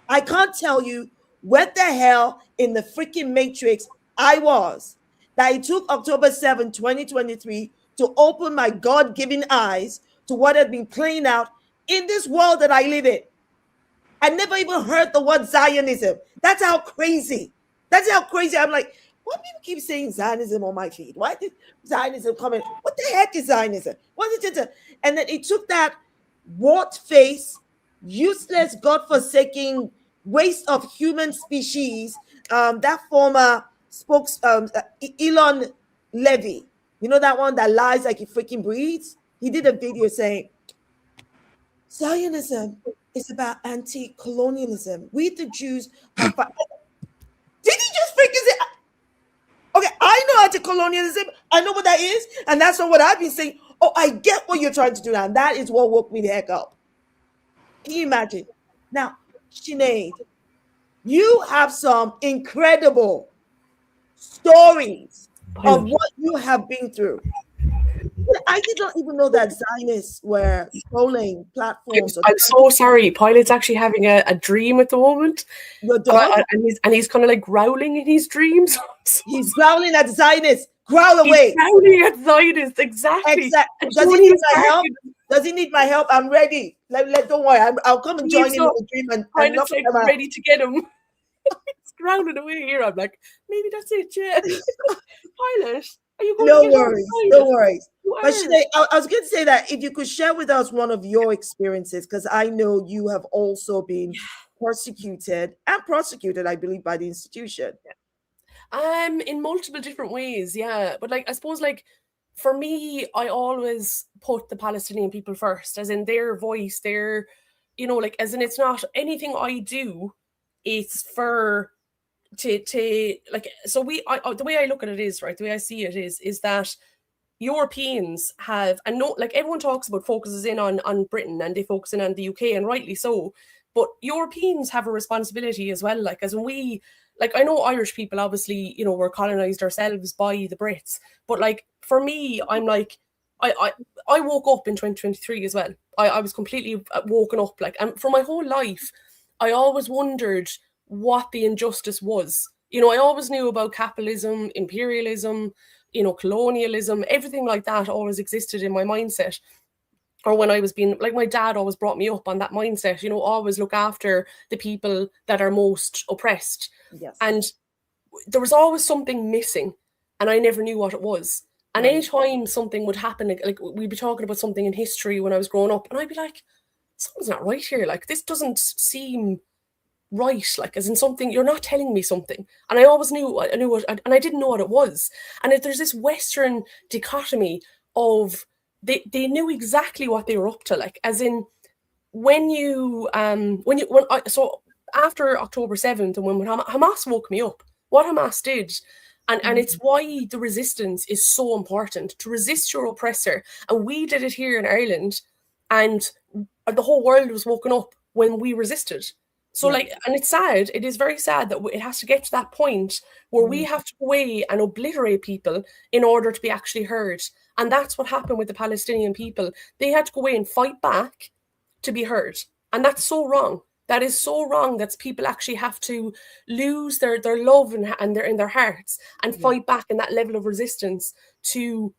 A: I can't tell you what the hell in the freaking matrix I was that it took October 7th, 2023 to open my God-given eyes to what had been playing out in this world that I live in. I never even heard the word Zionism. That's how crazy. That's how crazy. I'm like, why people keep saying Zionism on my feed? Why did Zionism come in? What the heck is Zionism? What is it? And then it took that wart-faced, useless, God-forsaking waste of human species, that former Elon Levy, you know, that one that lies like he freaking breathes? He did a video saying, Zionism is about anti-colonialism. We, the Jews, are... Did he just freaking say... Okay, I know anti-colonialism. I know what that is. And that's not what I've been saying. Oh, I get what you're trying to do now. And that is what woke me the heck up. Can you imagine? Now, Sinead, you have some incredible stories of what you have been through. I did not even know that Zionists were trolling platforms.
L: I'm so sorry. Pilot's actually having a dream at the moment.
A: Your dog?
L: And he's kind of like growling in his dreams.
A: He's growling at Zionists. Growl away.
L: He's growling at Zionists, exactly.
A: Does he need my help? Does he need my help? I'm ready. Don't worry. I'll come and join him in the dream and knock him out.
L: Ready to get him. He's growling away here. I'm like, maybe that's it, yeah. Pilot, are you going to get
A: No worries. But Sinead, I was going to say that if you could share with us one of your experiences, because I know you have also been persecuted and prosecuted, I believe, by the institution.
L: In multiple different ways, yeah. But like, I suppose, like, for me, I always put the Palestinian people first, as in their voice, their, you know, like, as in it's not anything I do, it's for to like. So the way I look at it is, right, the way I see it is that Europeans have, and no, like, everyone talks about focuses in on Britain and they focus in on the UK, and rightly so, but Europeans have a responsibility as well. Like, as in we, like, I know Irish people, obviously, you know, were colonized ourselves by the Brits, but like, for me, I'm like, I woke up in 2023 as well. I was completely woken up, like, and for my whole life, I always wondered what the injustice was. You know, I always knew about capitalism, imperialism, you know, colonialism, everything like that always existed in my mindset. Or when I was being, like, my dad always brought me up on that mindset, you know, always look after the people that are most oppressed.
A: Yes.
L: And there was always something missing, and I never knew what it was. And anytime something would happen, like we'd be talking about something in history when I was growing up, and I'd be like, something's not right here. Like, this doesn't seem right, like, as in something, you're not telling me something. And I always knew, I knew what, and I didn't know what it was. And there's this Western dichotomy of, they knew exactly what they were up to, like, as in so after October 7th, and when Hamas woke me up, what Hamas did, and it's why the resistance is so important, to resist your oppressor. And we did it here in Ireland, and the whole world was woken up when we resisted. So like, and it's sad, it is very sad that it has to get to that point where we have to go away and obliterate people in order to be actually heard. And that's what happened with the Palestinian people. They had to go away and fight back to be heard. And that's so wrong. That is so wrong, that people actually have to lose their love and in their hearts and fight back in that level of resistance to,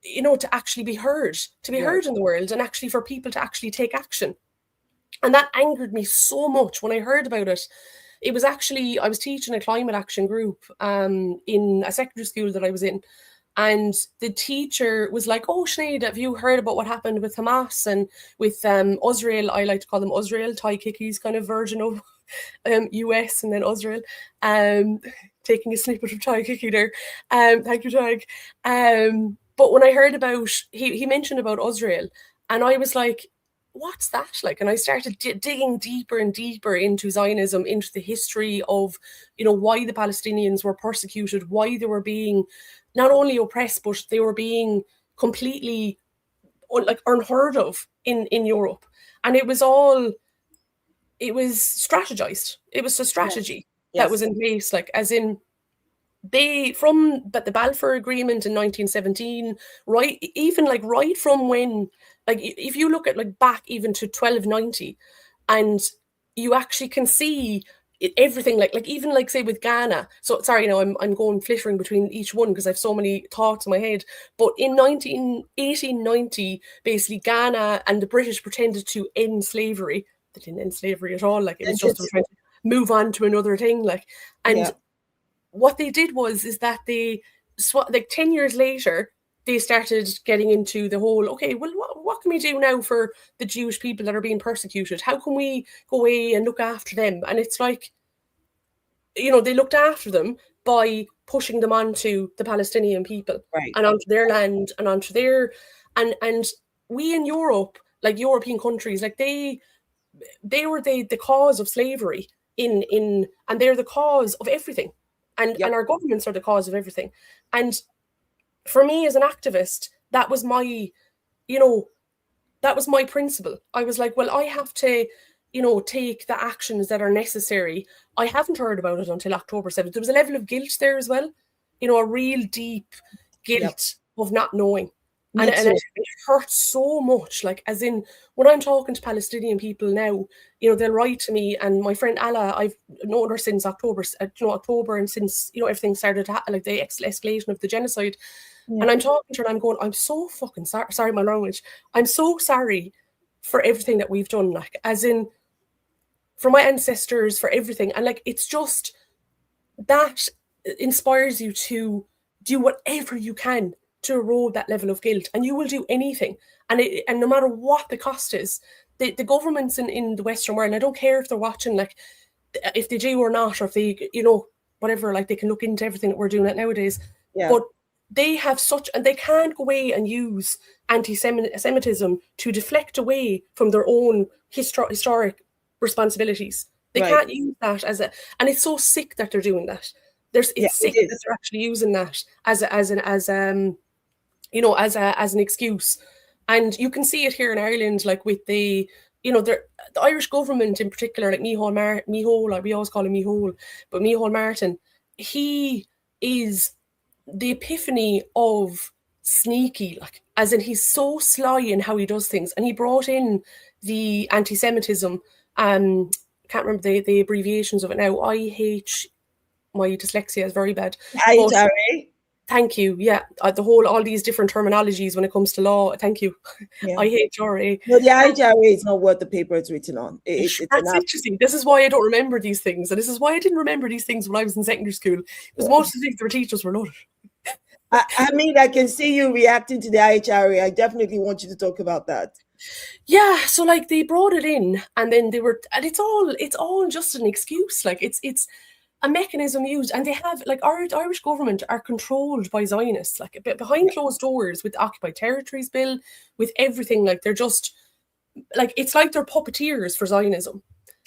L: you know, to actually be heard, heard in the world, and actually for people to actually take action. And that angered me so much when I heard about it. It was actually, I was teaching a climate action group in a secondary school that I was in. And the teacher was like, oh, Sinead, have you heard about what happened with Hamas and with Israel? I like to call them Israel, Thai Kickies kind of version of US and then Israel. Taking a snippet of Thai Kickie there. Thank you, Tag. But when I heard about, he mentioned about Israel, and I was like, what's that like? And I started digging deeper and deeper into Zionism, into the history of, you know, why the Palestinians were persecuted, why they were being not only oppressed, but they were being completely like unheard of in Europe. And it was strategized. It was a strategy that was in place, like, as in, the Balfour Agreement in 1917, right from when, like, if you look at, like, back even to 1290, and you actually can see everything, like even, like, say, with Ghana. So sorry, I'm going flittering between each one because I have so many thoughts in my head. But in 1890, basically, Ghana and the British pretended to end slavery. They didn't end slavery at all. Like, it was just trying to move on to another thing. Like, and what they did is that they, like, 10 years later, they started getting into the whole, okay, well, what can we do now for the Jewish people that are being persecuted? How can we go away and look after them? And it's like, they looked after them by pushing them onto the Palestinian people, and onto their land, and onto their, and we in Europe, like European countries, like they were the cause of slavery and they're the cause of everything. And our governments are the cause of everything. And for me as an activist, that was my principle. I was like, well, I have to, take the actions that are necessary. I haven't heard about it until October 7th. There was a level of guilt there as well, a real deep guilt of not knowing. And it hurts so much. Like, as in, when I'm talking to Palestinian people now, they'll write to me, and my friend Ala, I've known her since October, and since, everything started, like, the escalation of the genocide. And I'm talking to her and I'm going, I'm so fucking sorry my language. I'm so sorry for everything that we've done, like, as in, for my ancestors, for everything. And, like, it's just, that inspires you to do whatever you can to erode that level of guilt, and you will do anything, and no matter what the cost is. The governments in the Western world, and I don't care if they're watching, like, if they do or not, or if they, whatever, like, they can look into everything that we're doing nowadays. But they have and they can't go away and use anti-Semitism to deflect away from their own historic responsibilities. They can't use that and it's so sick that they're doing that. It's sick that they're actually using that as an excuse. And you can see it here in Ireland, like, with the Irish government in particular, like Micheál, like, we always call him Micheál, but Micheál Martin, he is the epiphany of sneaky, like, as in, he's so sly in how he does things. And he brought in the anti-Semitism, can't remember the abbreviations of it now, my dyslexia is very bad.
A: IHRA.
L: Thank you. Yeah, all these different terminologies when it comes to law. Thank you. IHRA.
A: No, the IHRA is not worth the paper it's written on. It's
L: That's interesting. This is why I don't remember these things, and this is why I didn't remember these things when I was in secondary school, because most of the things our teachers were not.
A: I mean, I can see you reacting to the IHRA. I definitely want you to talk about that.
L: Yeah, so, like, they brought it in, and then and it's all just an excuse. Like, it's a mechanism used, and they have, like, our Irish government are controlled by Zionists, like, behind closed doors, with the Occupied Territories Bill, with everything. Like, they're just, like, it's like they're puppeteers for Zionism.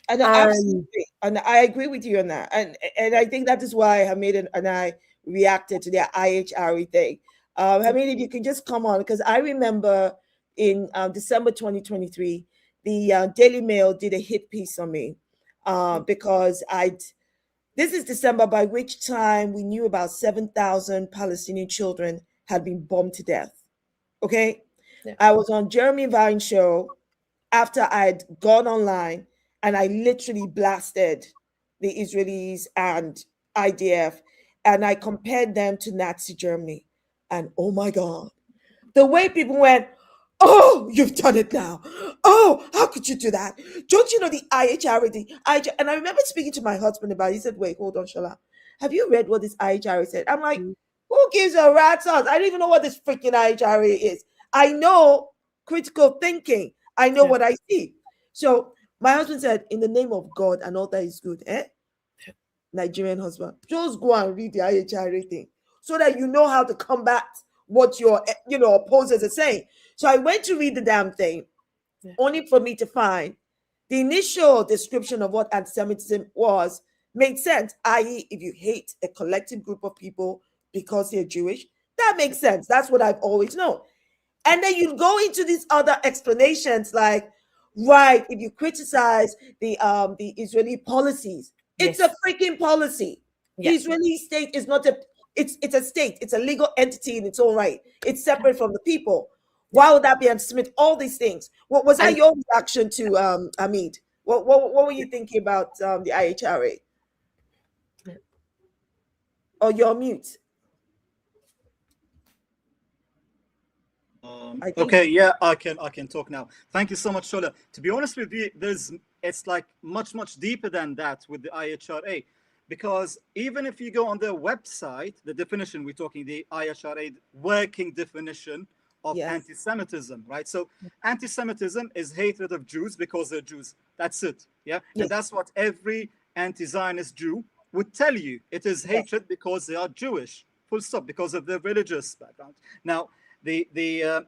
A: And absolutely, and I agree with you on that. And I think that is why Hamid and I reacted to the IHRA thing. Hamid, if you can just come on, because I remember in December 2023, the Daily Mail did a hit piece on me because this is December, by which time we knew about 7,000 Palestinian children had been bombed to death. Okay? I was on Jeremy Vine's show after I'd gone online, and I literally blasted the Israelis and IDF, and I compared them to Nazi Germany. And oh my God, the way people went, oh, you've done it now. Oh, how could you do that? Don't you know the IHRA? And I remember speaking to my husband about it. He said, wait, hold on, Shola. Have you read what this IHRA said? I'm like, who gives a rat's ass? I don't even know what this freaking IHRA is. I know critical thinking. I know what I see. So my husband said, in the name of God and all that is good, Nigerian husband, just go and read the IHRA thing so that you know how to combat what your opposers are saying. So I went to read the damn thing, only for me to find the initial description of what anti-Semitism was made sense, i.e., if you hate a collective group of people because they're Jewish, that makes sense. That's what I've always known. And then you go into these other explanations like, Right. If you criticize the Israeli policies, it's a freaking policy. The Israeli state is not it's a state, it's a legal entity in its own right. It's separate from the people. Why would that be anti-Semitic? All these things. What was that your reaction to Hamid? What were you thinking about the IHRA? Oh, you're on mute.
J: Okay, yeah, I can talk now. Thank you so much, Shola. To be honest with you, it's like much deeper than that with the IHRA, because even if you go on their website, the definition we're talking, the IHRA working definition of anti-Semitism, right? So anti-Semitism is hatred of Jews because they're Jews. That's it. Yeah, and that's what every anti-Zionist Jew would tell you. It is hatred because they are Jewish. Full stop. Because of their religious background. Now, the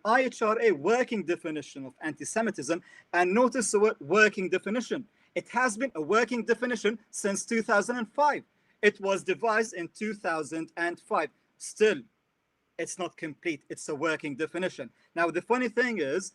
J: IHRA working definition of anti-Semitism, and notice the word working definition. It has been a working definition since 2005. It was devised in 2005. Still, it's not complete. It's a working definition. Now, the funny thing is,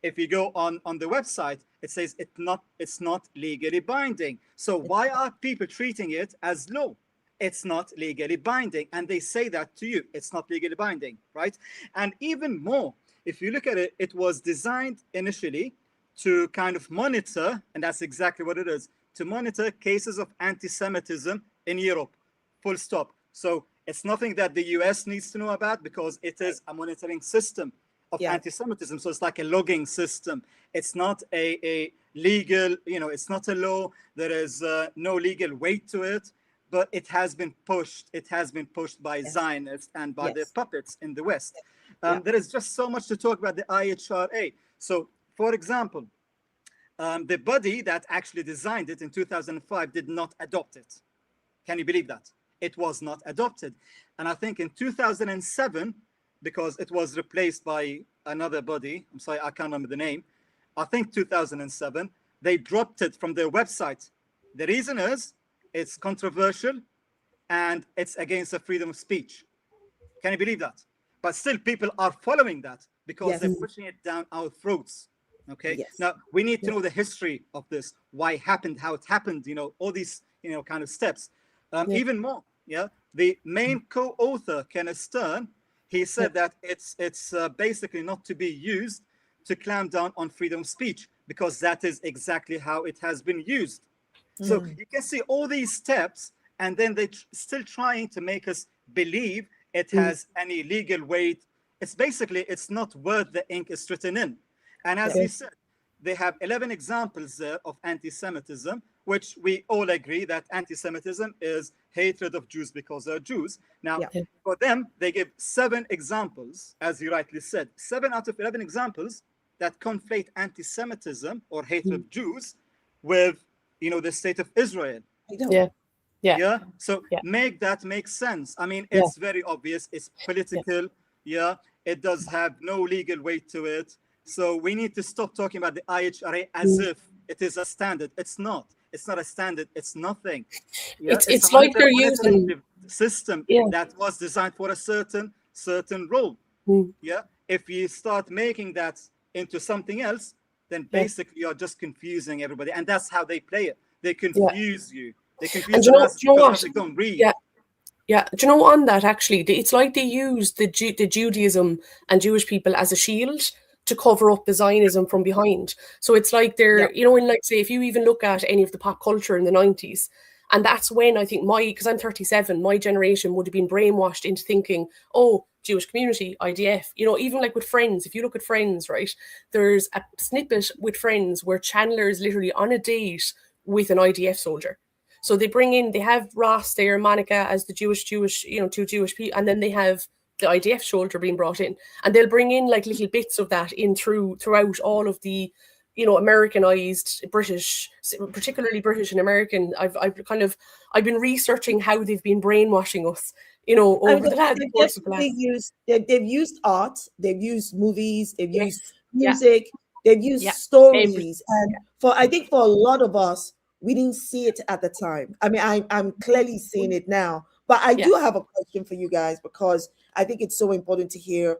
J: if you go on the website, it says it's not legally binding. So why are people treating it as law? It's not legally binding, and they say that to you. It's not legally binding, right? And even more, if you look at it, it was designed initially to kind of monitor, and that's exactly what it is, to monitor cases of anti-Semitism in Europe, full stop. So it's nothing that the US needs to know about, because it is a monitoring system of anti-Semitism. So it's like a logging system. It's not a legal, it's not a law. There is no legal weight to it. But it has been pushed. It has been pushed by Zionists and by their puppets in the West. There is just so much to talk about the IHRA. So, for example, the body that actually designed it in 2005 did not adopt it. Can you believe that? It was not adopted. And I think in 2007, because it was replaced by another body, I'm sorry, I can't remember the name. I think 2007, they dropped it from their website. The reason is, it's controversial and it's against the freedom of speech. Can you believe that? But still people are following that because they're pushing it down our throats. Okay. Now we need to know the history of this, why it happened, how it happened, all these, kind of steps. Even more. The main co-author, Kenneth Stern, he said that it's basically not to be used to clamp down on freedom of speech, because that is exactly how it has been used. So you can see all these steps, and then they're still trying to make us believe it has any legal weight. It's basically, it's not worth the ink it's written in. And as you said, they have 11 examples there of anti-Semitism, which we all agree that anti-Semitism is hatred of Jews because they're Jews. Now, for them, they give 7 examples, as you rightly said, 7 out of 11 examples that conflate anti-Semitism or hatred of Jews with the state of Israel. So make that make sense. I mean, it's very obvious. It's political. It does have no legal weight to it. So we need to stop talking about the IHRA as if it is a standard. It's not. It's not a standard. It's nothing.
L: It's like they're using
J: system that was designed for a certain role. If you start making that into something else, then basically you're just confusing everybody, and that's how they play it. They confuse you. They confuse because they don't read.
L: Do you know on that, actually, it's like they use the Judaism and Jewish people as a shield to cover up the Zionism from behind. So it's like they're, in like, say, if you even look at any of the pop culture in the 90s, and that's when I think because I'm 37, my generation would have been brainwashed into thinking, oh, Jewish community, IDF, even like with Friends, if you look at Friends, right, there's a snippet with Friends where Chandler is literally on a date with an IDF soldier. So they have Ross there, Monica as the Jewish, two Jewish people, and then they have the IDF soldier being brought in, and they'll bring in like little bits of that in throughout all of the, Americanized British, particularly British and American. I've been researching how they've been brainwashing us, over the course of the last.
A: They've used art, they've used movies, they've used music, they've used stories, and I think for a lot of us, we didn't see it at the time. I mean, I'm clearly seeing it now, but I do have a question for you guys, because I think it's so important to hear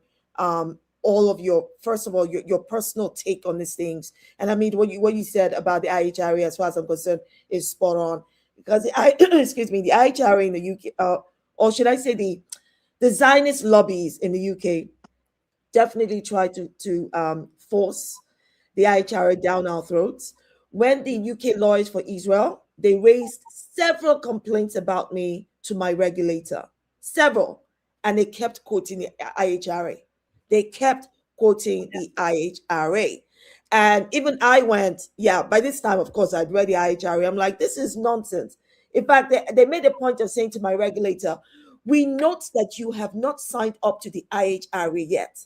A: all of your, first of all, your personal take on these things. And I mean, what you said about the IHRA, as far as I'm concerned, is spot on. Because the IHRA in the UK, or should I say the Zionist lobbies in the UK, definitely try to force the IHRA down our throats. When the UK Lawyers for Israel, they raised several complaints about me to my regulator, several, and they kept quoting the IHRA. They kept quoting the IHRA. And even I went, by this time, of course, I'd read the IHRA. I'm like, this is nonsense. In fact, they made a point of saying to my regulator, we note that you have not signed up to the IHRA yet.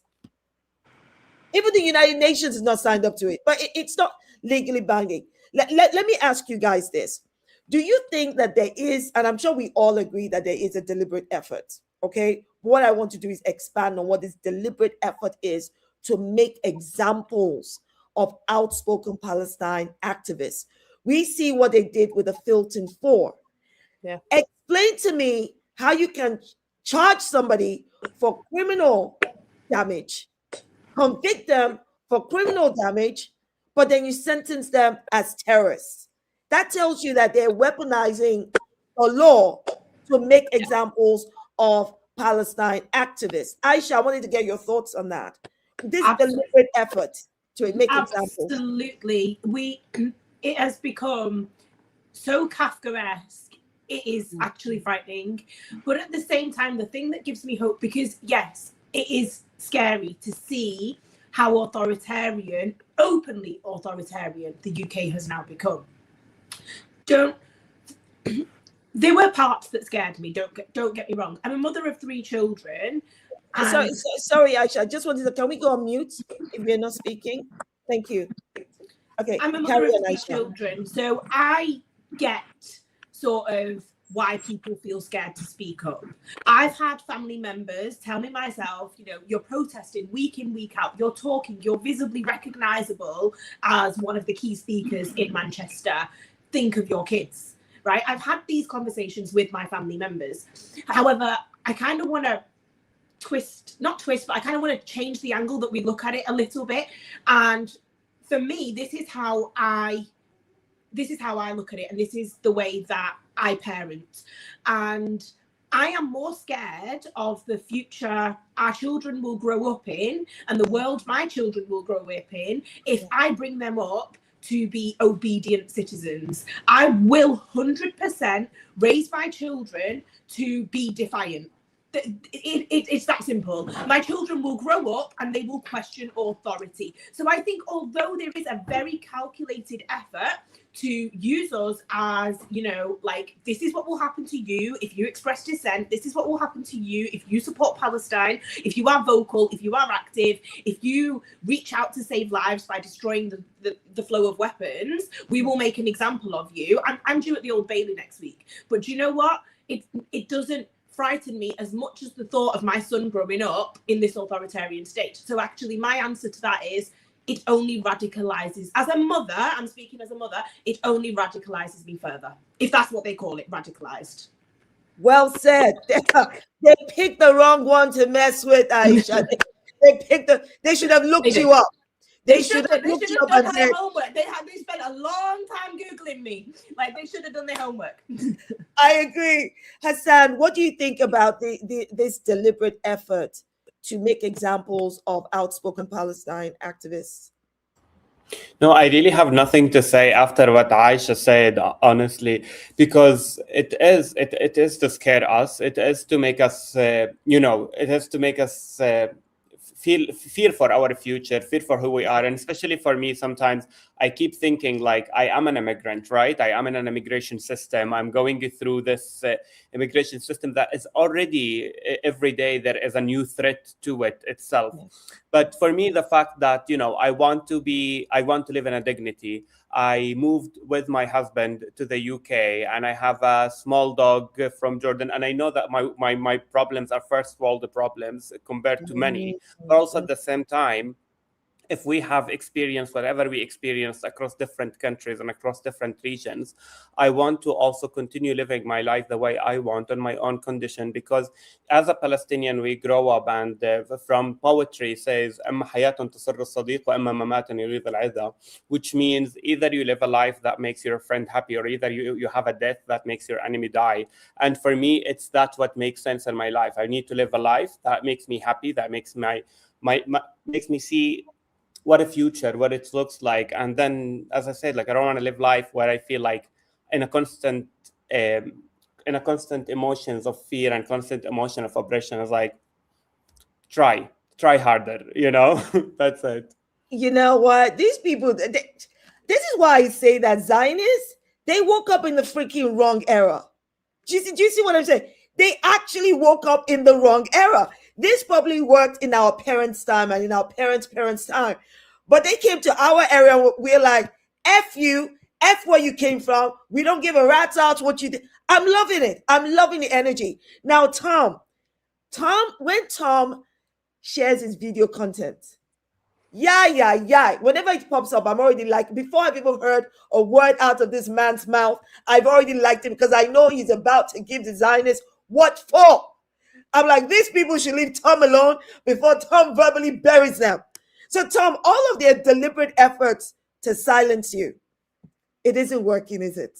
A: Even the United Nations is not signed up to it, but it's not legally binding. Let me ask you guys this. Do you think that there is, and I'm sure we all agree that there is a deliberate effort, okay? What I want to do is expand on what this deliberate effort is to make examples of outspoken Palestine activists. We see what they did with the Filton 4.
L: Yeah.
A: Explain to me how you can charge somebody for criminal damage, convict them for criminal damage, but then you sentence them as terrorists. That tells you that they're weaponizing the law to make examples of Palestine activists. Aisha, I wanted to get your thoughts on that. This deliberate effort to make examples.
K: Absolutely. It has become so Kafkaesque. It is actually frightening. But at the same time, the thing that gives me hope, because yes, it is scary to see how authoritarian, openly authoritarian, the UK has now become. There were parts that scared me. Don't get me wrong. I'm a mother of 3 children.
A: Sorry, Aisha. I just wanted to. Can we go on mute if you're not speaking? Thank you. Okay.
K: I'm a mother of 3 children, so I get sort of why people feel scared to speak up. I've had family members tell me myself, you're protesting week in, week out, you're talking, you're visibly recognizable as one of the key speakers in Manchester. Think of your kids, right? I've had these conversations with my family members. However, I kind of want to but I kind of want to change the angle that we look at it a little bit. And for me, this is how I look at it, and this is the way that I parent. And I am more scared of the future our children will grow up in and the world my children will grow up in if I bring them up to be obedient citizens. I will 100% raise my children to be defiant. It's that simple. My children will grow up and they will question authority. So I think although there is a very calculated effort to use us as, this is what will happen to you if you express dissent, this is what will happen to you if you support Palestine, if you are vocal, if you are active, if you reach out to save lives by destroying the flow of weapons, we will make an example of you. I'm due at the Old Bailey next week. But do you know what? It doesn't frighten me as much as the thought of my son growing up in this authoritarian state. So actually my answer to that is it only radicalizes. As a mother, I'm speaking as a mother, it only radicalizes me further. If that's what they call it, radicalized.
A: Well said. They picked the wrong one to mess with, Aisha. They should have looked you up. They should have done
K: their homework. They spent a long time Googling me. They should have done their homework.
A: I agree. Hassan, what do you think about this deliberate effort to make examples of outspoken Palestine activists?
N: No, I really have nothing to say after what Aisha said, honestly, because it is to scare us. It is to make us, it is to make us fear for our future, fear for who we are. And especially for me, sometimes I keep thinking I am an immigrant, right? I am in an immigration system. I'm going through this immigration system that is already, every day there is a new threat to it itself. Yes. But for me, the fact that, I want to live in a dignity. I moved with my husband to the UK and I have a small dog from Jordan. And I know that my problems are first world problems compared to many, but also at the same time, if we have experienced whatever we experienced across different countries and across different regions, I want to also continue living my life the way I want on my own condition, because as a Palestinian, we grow up and from poetry says, أما حياة تسر الصديق وأما ممات يريد العذا, which means either you live a life that makes your friend happy, or either you have a death that makes your enemy die. And for me, it's that what makes sense in my life. I need to live a life that makes me happy, that makes makes me see what a future, what it looks like. And then, as I said, like, I don't want to live life where I feel like in a constant emotions of fear and constant emotion of oppression. It's like, try harder, you know. That's it.
A: You know what? These people, this is why I say that Zionists, they woke up in the freaking wrong era. Do you see what I'm saying? They actually woke up in the wrong era. This probably worked in our parents' time and in our parents' time. But they came to our area and we're like, F you, F where you came from. We don't give a rat's out what you did. I'm loving it. I'm loving the energy. Now, when Tom shares his video content, whenever it pops up, I'm already like, before I've even heard a word out of this man's mouth, I've already liked him because I know he's about to give the Zionists what for. I'm like, these people should leave Tom alone before Tom verbally buries them. So, Tom, all of their deliberate efforts to silence you, it isn't working, is it?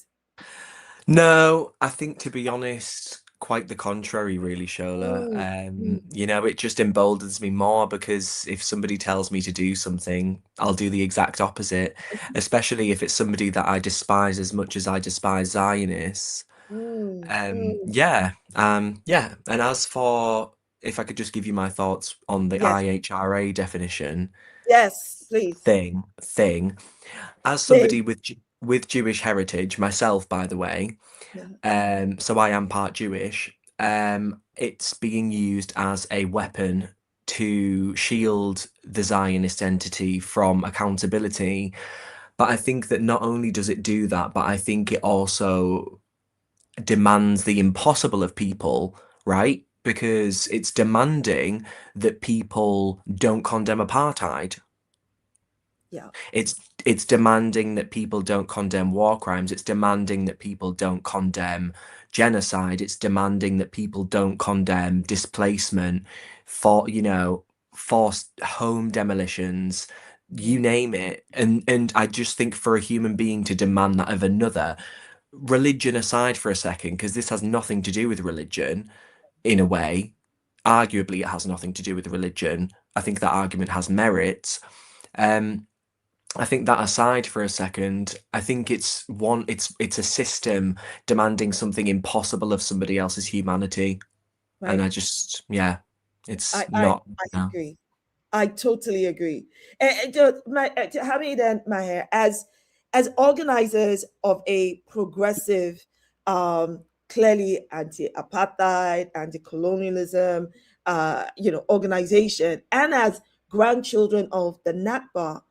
I: No, I think, to be honest, quite the contrary, really, Shola. You know, it just emboldens me more, because if somebody tells me to do something, I'll do the exact opposite, especially if it's somebody that I despise as much as I despise Zionists. Yeah. And as for, if I could just give you my thoughts on the IHRA definition.
A: Yes, please.
I: Thing. As somebody with Jewish heritage, myself, by the way, so I am part Jewish, it's being used as a weapon to shield the Zionist entity from accountability. But I think that not only does it do that, but I think it also demands the impossible of people, right? Because it's demanding that people don't condemn apartheid.
A: Yeah.
I: It's demanding that people don't condemn war crimes. It's demanding that people don't condemn genocide. It's demanding that people don't condemn displacement, forced home demolitions, you name it. And I just think, for a human being to demand that of another, religion aside for a second, because this has nothing to do with religion, in a way. Arguably, it has nothing to do with religion. I think that argument has merit. I think that aside for a second, I think it's a system demanding something impossible of somebody else's humanity. Right. And I just, I
A: agree. I totally agree. And Hamid and Maher, as organizers of a progressive, clearly anti-apartheid, anti-colonialism, organization, and as grandchildren of the Nakba,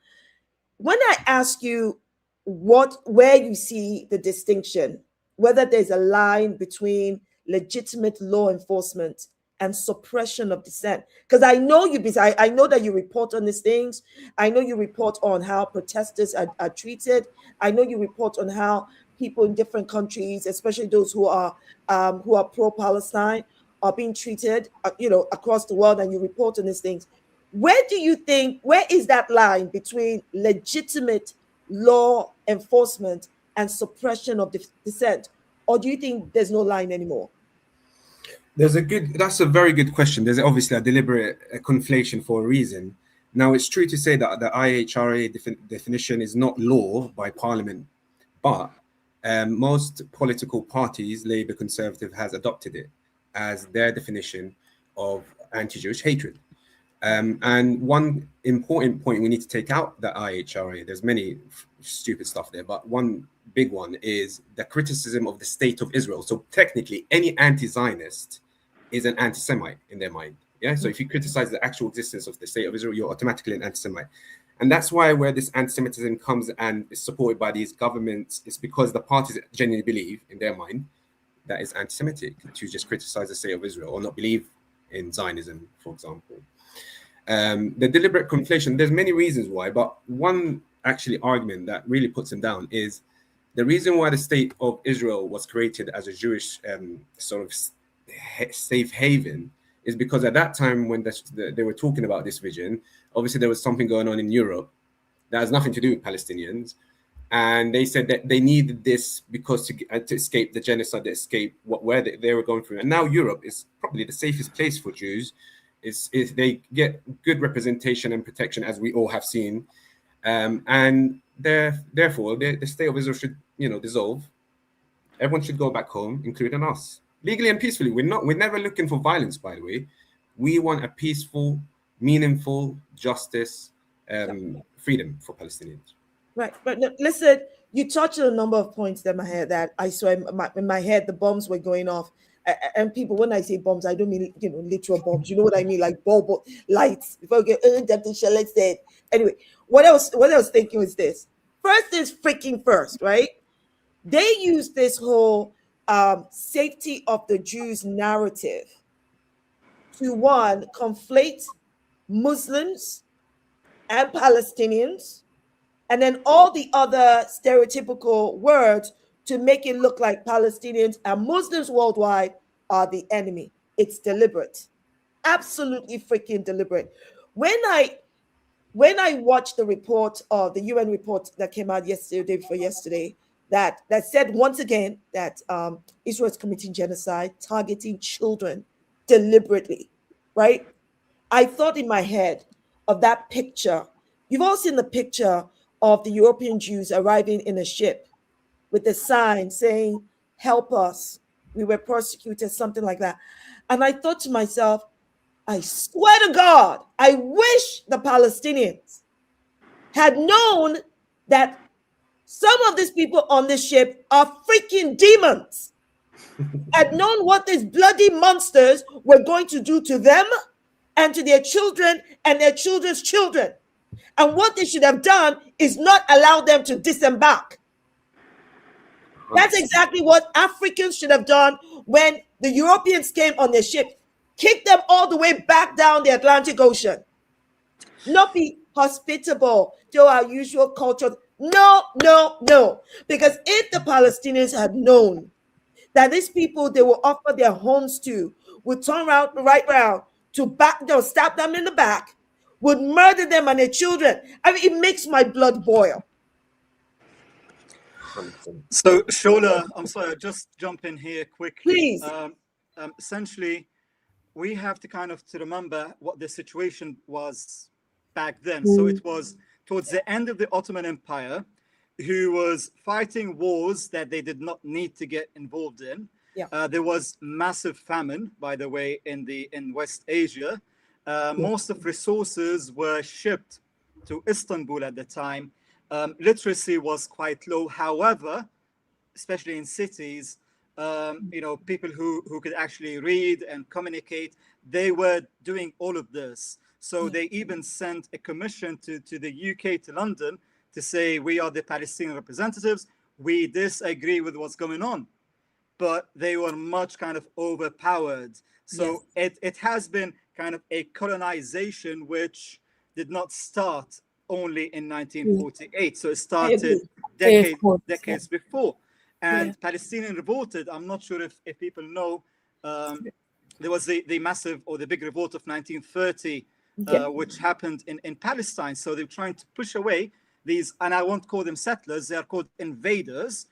A: when I ask you where you see the distinction, whether there's a line between legitimate law enforcement and suppression of dissent, because I know I know that you report on these things. I know you report on how protesters are treated. I know you report on how people in different countries, especially those who are pro-Palestine, are being treated, across the world, and you report on these things. Where is that line between legitimate law enforcement and suppression of dissent? Or do you think there's no line anymore?
M: That's a very good question. There's obviously a deliberate conflation for a reason. Now, it's true to say that the IHRA definition is not law by Parliament, but most political parties, Labour, Conservative, has adopted it as their definition of anti-Jewish hatred. And one important point we need to take out the IHRA, there's many stupid stuff there, but one big one is the criticism of the state of Israel. So technically, any anti-Zionist is an anti-Semite in their mind. Yeah. So if you criticize the actual existence of the state of Israel, you're automatically an anti-Semite. And that's why where this anti-Semitism comes and is supported by these governments is because the parties genuinely believe in their mind that it's anti-Semitic to just criticize the state of Israel or not believe in Zionism, for example. The deliberate conflation, there's many reasons why, but one actually argument that really puts him down is the reason why the state of Israel was created as a Jewish sort of safe haven is because at that time when they were talking about this vision, obviously there was something going on in Europe that has nothing to do with Palestinians. And they said that they needed this because to escape the genocide, to escape where they were going through. And now Europe is probably the safest place for Jews. Is they get good representation and protection, as we all have seen. And therefore, the state of Israel should, dissolve. Everyone should go back home, including us, legally and peacefully. We're never looking for violence, by the way. We want a peaceful, meaningful justice, freedom for Palestinians.
A: Right, but listen, you touched on a number of points in my head that I saw in my head. The bombs were going off, and people, when I say bombs, I don't mean literal bombs. You know what I mean, like bulb lights. If I get let's say anyway. What I was thinking was this: first is freaking first, right? They use this whole safety of the Jews narrative to conflate Muslims and Palestinians. And then all the other stereotypical words to make it look like Palestinians and Muslims worldwide are the enemy. It's deliberate, absolutely freaking deliberate. When I watched the report of the UN report that came out yesterday, before yesterday, that said once again that Israel is committing genocide, targeting children deliberately, right? I thought in my head of that picture. You've all seen the picture of the European Jews arriving in a ship with a sign saying, "Help us, we were persecuted," something like that. And I thought to myself, I swear to God, I wish the Palestinians had known that some of these people on this ship are freaking demons, had known what these bloody monsters were going to do to them and to their children and their children's children. And what they should have done is not allow them to disembark. That's exactly what Africans should have done when the Europeans came on their ship. Kick them all the way back down the Atlantic Ocean. Not be hospitable to our usual culture. No. Because if the Palestinians had known that these people they will offer their homes to would turn around right round to stab them in the back, would murder them and their children. I mean, it makes my blood boil.
J: So, Shola, I'm sorry, I'll just jump in here quickly.
A: Please.
J: Essentially, we have to to remember what the situation was back then. So it was towards the end of the Ottoman Empire, who was fighting wars that they did not need to get involved in. Yeah. There was massive famine, by the way, in West Asia. Most of resources were shipped to Istanbul at the time. Literacy was quite low. However, especially in cities, people who could actually read and communicate, they were doing all of this. So they even sent a commission to the UK, to London, to say, we are the Palestinian representatives. We disagree with what's going on. But they were much overpowered. So it has been a colonization which did not start only in 1948. So it started decades before. And Palestinian revolted. I'm not sure if people know, there was the massive or the big revolt of 1930, which happened in Palestine. So they're trying to push away these, and I won't call them settlers, they are called invaders.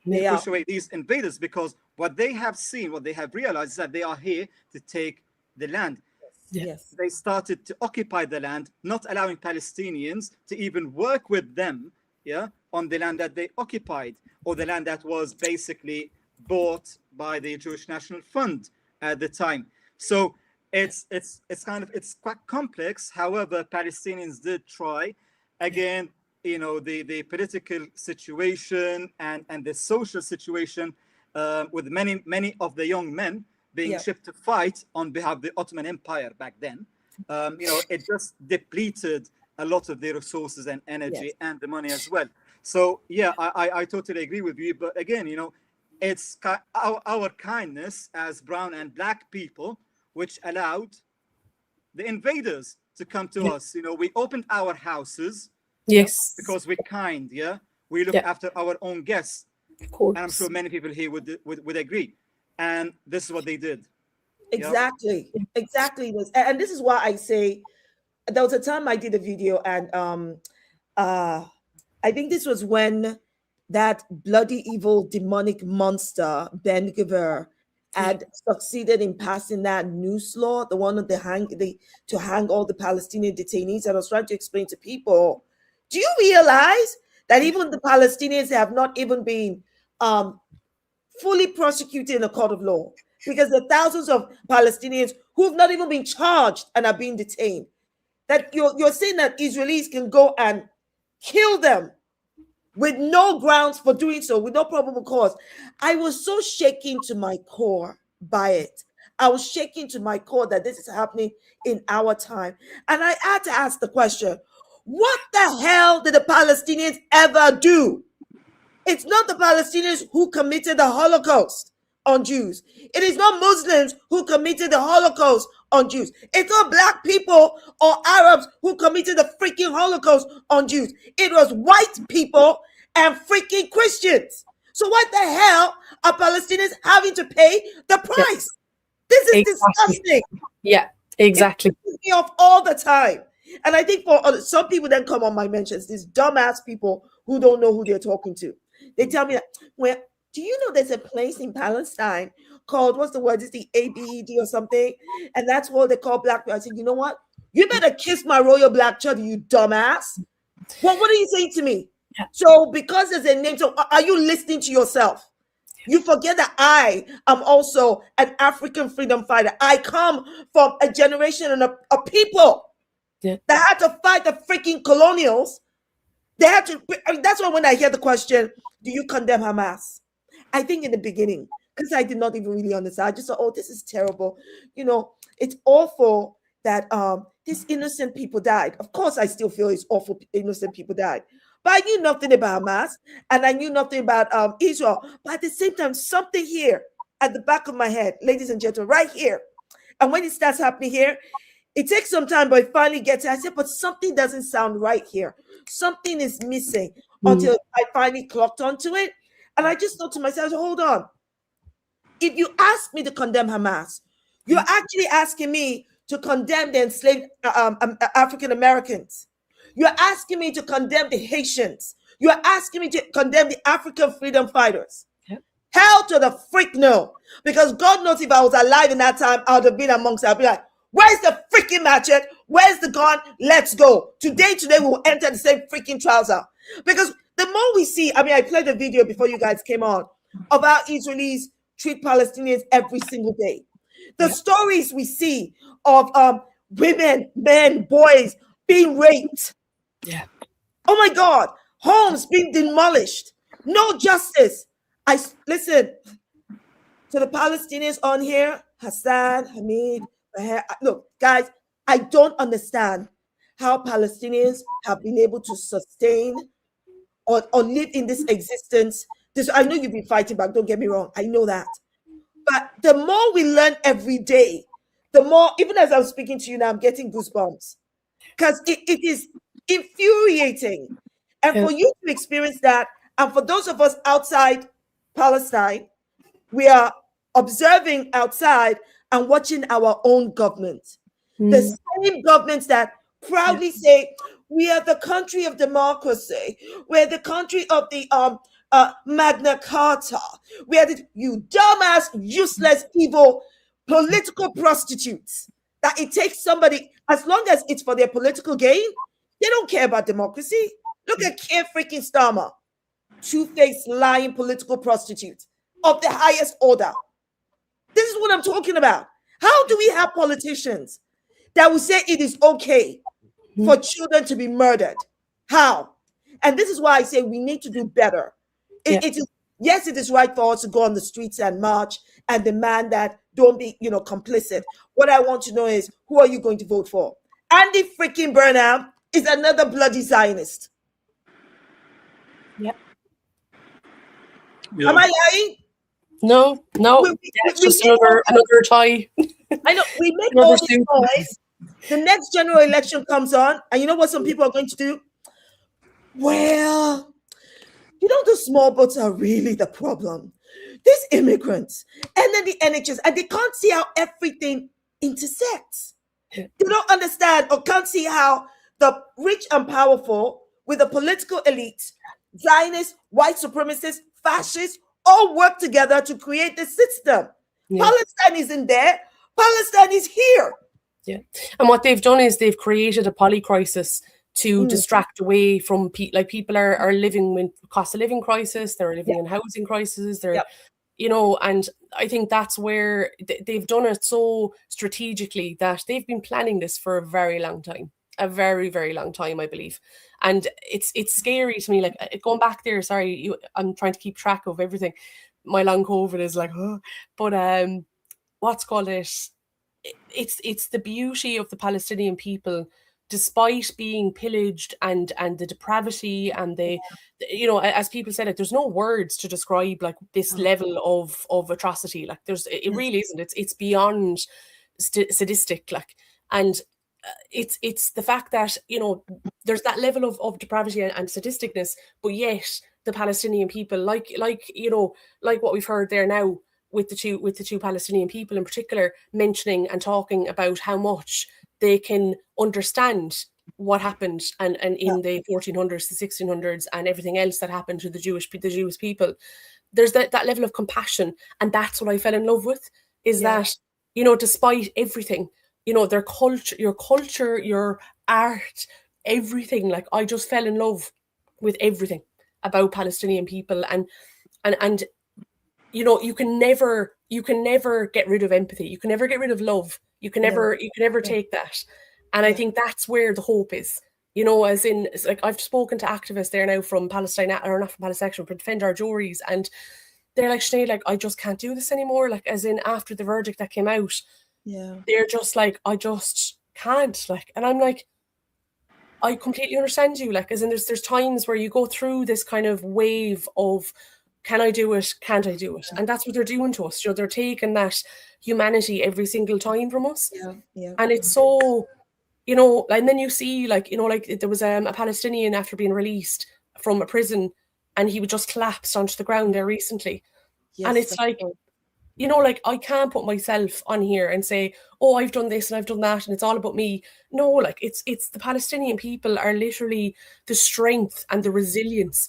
J: They push away these invaders because what they have seen, what they have realized is that they are here to take the land. Yes. They started to occupy the land, not allowing Palestinians to even work with them, on the land that they occupied, or the land that was basically bought by the Jewish National Fund at the time. So it's quite complex. However, Palestinians did try. Again, the political situation and the social situation, with many of the young men being shipped to fight on behalf of the Ottoman Empire back then, it just depleted a lot of their resources and energy and the money as well. So I totally agree with you. But again, it's our kindness as brown and black people which allowed the invaders to come to us. You know, we opened our houses.
L: Yes.
J: Because we're kind, yeah? We look after our own guests.
L: Of course.
J: And I'm sure many people here would agree. And this is what they did.
A: Exactly. Exactly. And this is why I say, there was a time I did a video, and I think this was when that bloody evil demonic monster Ben Gvir had succeeded in passing that news law, the one to hang all the Palestinian detainees. And I was trying to explain to people, do you realize that even the Palestinians have not even been fully prosecuted in a court of law? Because there are thousands of Palestinians who have not even been charged and are being detained. That you're saying that Israelis can go and kill them with no grounds for doing so, with no probable cause. I was so shaken to my core by it. I was shaken to my core that this is happening in our time. And I had to ask the question, what the hell did the Palestinians ever do? It's not the Palestinians who committed the Holocaust on Jews. It is not Muslims who committed the Holocaust on Jews. It's not Black people or Arabs who committed the freaking Holocaust on Jews. It was white people and freaking Christians. So what the hell are Palestinians having to pay the price? This is disgusting.
L: Yeah, exactly.
A: It pisses me off all the time. And I think for some people then come on my mentions, these dumbass people who don't know who they're talking to. They tell me that, well, do you know there's a place in Palestine called, what's the word? It's the ABED or something. And that's what they call Black people. I said, you know what? You better kiss my royal black child, you dumbass. Well, what are you saying to me? Yeah. So because there's a name, so are you listening to yourself? You forget that I am also an African freedom fighter. I come from a generation and a people that had to fight the freaking colonials. They had to. That's why when I hear the question, do you condemn Hamas? I think in the beginning, because I did not even really understand, I just thought, oh, this is terrible. You know, it's awful that these innocent people died. Of course, I still feel it's awful innocent people died. But I knew nothing about Hamas, and I knew nothing about Israel. But at the same time, something here at the back of my head, ladies and gentlemen, right here. And when it starts happening here, it takes some time, but it finally gets. I said, but something doesn't sound right here. Something is missing until I finally clocked onto it. And I just thought to myself, hold on. If you ask me to condemn Hamas, you're actually asking me to condemn the enslaved African Americans. You're asking me to condemn the Haitians. You're asking me to condemn the African freedom fighters. Yep. Hell to the freak no. Because God knows if I was alive in that time, I would have been amongst them. I'd be like, where's the freaking machete? Where's the gun? Let's go. Today we'll enter the same freaking trouser. Because the more we see, I mean, I played a video before you guys came on about Israelis treat Palestinians every single day. The stories we see of women, men, boys being raped.
L: Yeah.
A: Oh my God. Homes being demolished. No justice. I listen to the Palestinians on here, Hassan, Hamid. Look, guys, I don't understand how Palestinians have been able to sustain or live in this existence. I know you've been fighting back, don't get me wrong. I know that. But the more we learn every day, the more, even as I'm speaking to you now, I'm getting goosebumps. Because it is infuriating. And for you to experience that, and for those of us outside Palestine, we are observing outside and watching our own government. The same governments that proudly say, we are the country of democracy. We're the country of the Magna Carta. We are you dumbass, useless, evil, political prostitutes. That it takes somebody, as long as it's for their political gain, they don't care about democracy. Look at Keir freaking Starmer. Two-faced, lying political prostitute of the highest order. This is what I'm talking about. How do we have politicians that will say it is okay for children to be murdered? How? And this is why I say we need to do better. It is, yes, it is right for us to go on the streets and march and demand that don't be, complicit. What I want to know is, who are you going to vote for? Andy freaking Burnham is another bloody Zionist.
L: Yep.
A: Am I lying?
L: No. That's just another tie.
A: I know we make all this noise. The next general election comes on, and you know what some people are going to do? Well, you know, the small boats are really the problem. These immigrants, and then the NHS, and they can't see how everything intersects. They don't understand or can't see how the rich and powerful with the political elite, Zionists, white supremacists, fascists, all work together to create the system. Yeah. Palestine isn't there. Palestine is here.
L: Yeah. And what they've done is they've created a polycrisis to distract away from people are living with cost of living crisis. They're living in housing crisis. They're, you know, and I think that's where they've done it so strategically that they've been planning this for a very long time. A very, very long time, I believe. And it's scary to me, like going back there, sorry, I'm trying to keep track of everything. My long COVID is like, oh. But what's called it? It's the beauty of the Palestinian people, despite being pillaged and the depravity and the, you know, as people said it, there's no words to describe like this level of atrocity. Like it really isn't. It's beyond sadistic. Like, and it's the fact that, you know, there's that level of depravity and sadisticness, but yet the Palestinian people, like you know, like what we've heard there now with the two Palestinian people in particular, mentioning and talking about how much they can understand what happened and in the 1400s, the 1600s, and everything else that happened to the Jewish people. There's that level of compassion, and that's what I fell in love with. Is that, you know, despite everything, you know, their culture, your art, everything. Like, I just fell in love with everything about Palestinian people, and you know, you can never get rid of empathy. You can never get rid of love. You can never take that. And I think that's where the hope is. You know, as in, it's like, I've spoken to activists there now from Palestine, or not from Palestine, but Defend Our Juries, and they're like, Sinead, like, I just can't do this anymore. Like, as in, after the verdict that came out, they're just like, I just can't. Like, and I'm like, I completely understand you. Like, as in, there's times where you go through this kind of wave of, can I do it? Can't I do it? And that's what they're doing to us. You know, they're taking that humanity every single time from us. And it's so, you know, and then you see, like, you know, like there was a Palestinian after being released from a prison, and he would just collapsed onto the ground there recently. And it's like, you know, like, I can't put myself on here and say, oh, I've done this and I've done that and it's all about me. No, like, it's the Palestinian people are literally the strength and the resilience.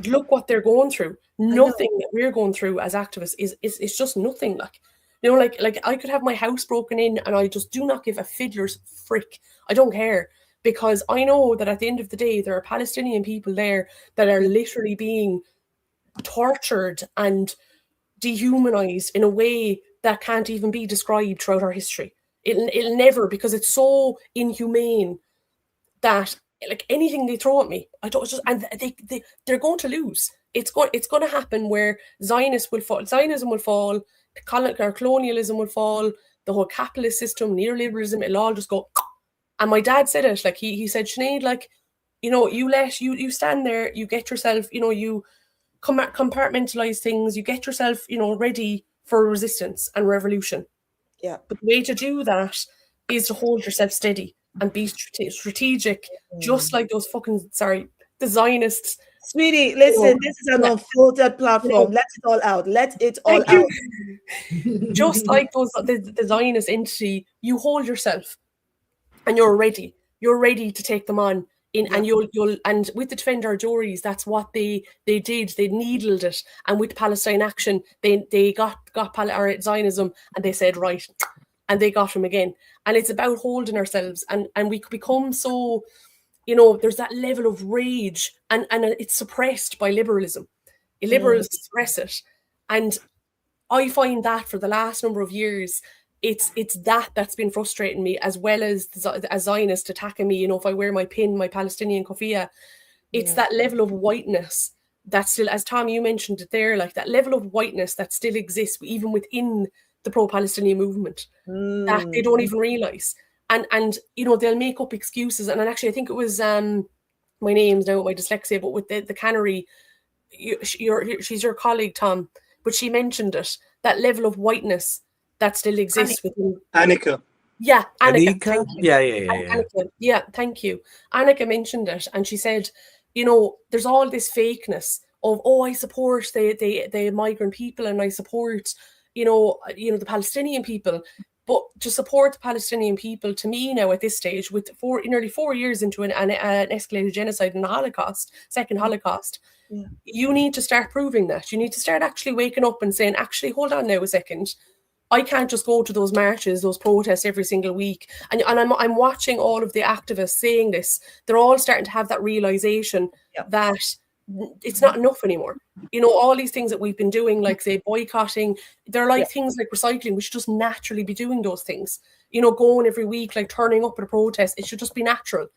L: Look what they're going through. Nothing that we're going through as activists is just nothing. Like, you know, like I could have my house broken in and I just do not give a fiddler's frick. I don't care, because I know that at the end of the day, there are Palestinian people there that are literally being tortured and dehumanized in a way that can't even be described throughout our history. It'll never, because it's so inhumane that, like, anything they throw at me, I don't just, and they're going to lose. It's going to happen where Zionism will fall, colonialism will fall, the whole capitalist system, neoliberalism, it'll all just go. And my dad said it, like, he said, Sinead, like, you know, you stand there, you get yourself, you know, you compartmentalize things, you get yourself, you know, ready for resistance and revolution. But the way to do that is to hold yourself steady and be strategic, just like those the Zionists.
A: Sweetie, listen, this is an unfiltered platform. Let it all out. Let it all out.
L: Just like the Zionist entity, you hold yourself and you're ready. You're ready to take them on. And you'll and with the Defend Our Juries, that's what they did. They needled it, and with Palestine Action, they got Zionism, and they said right, and they got him again. And it's about holding ourselves, and we could become so, you know, there's that level of rage, and it's suppressed by liberalism. Liberals suppress it, and I find that for the last number of years, it's that's been frustrating me, as well as a Zionist attacking me. You know, if I wear my pin, my Palestinian kofia, it's that level of whiteness that still, as Tom, you mentioned it there, like that level of whiteness that still exists even within the pro-Palestinian movement that they don't even realize. And you know, they'll make up excuses. And actually, I think it was my name's now with my dyslexia, but with the cannery, she's your colleague, Tom, but she mentioned it, that level of whiteness that still exists within
J: Annika.
L: Yeah, Annika.
I: Anika? Yeah.
L: Annika, yeah, thank you. Annika mentioned it, and she said, you know, there's all this fakeness of, oh, I support the migrant people, and I support, you know, the Palestinian people. But to support the Palestinian people, to me now at this stage, with nearly 4 years into an escalated genocide and a Holocaust, second Holocaust, you need to start proving that. You need to start actually waking up and saying, actually, hold on now a second. I can't just go to those marches, those protests every single week. And I'm watching all of the activists saying this. They're all starting to have that realization that it's not enough anymore. You know, all these things that we've been doing, like, say, boycotting, they're like things like recycling. We should just naturally be doing those things. You know, going every week, like turning up at a protest, it should just be natural.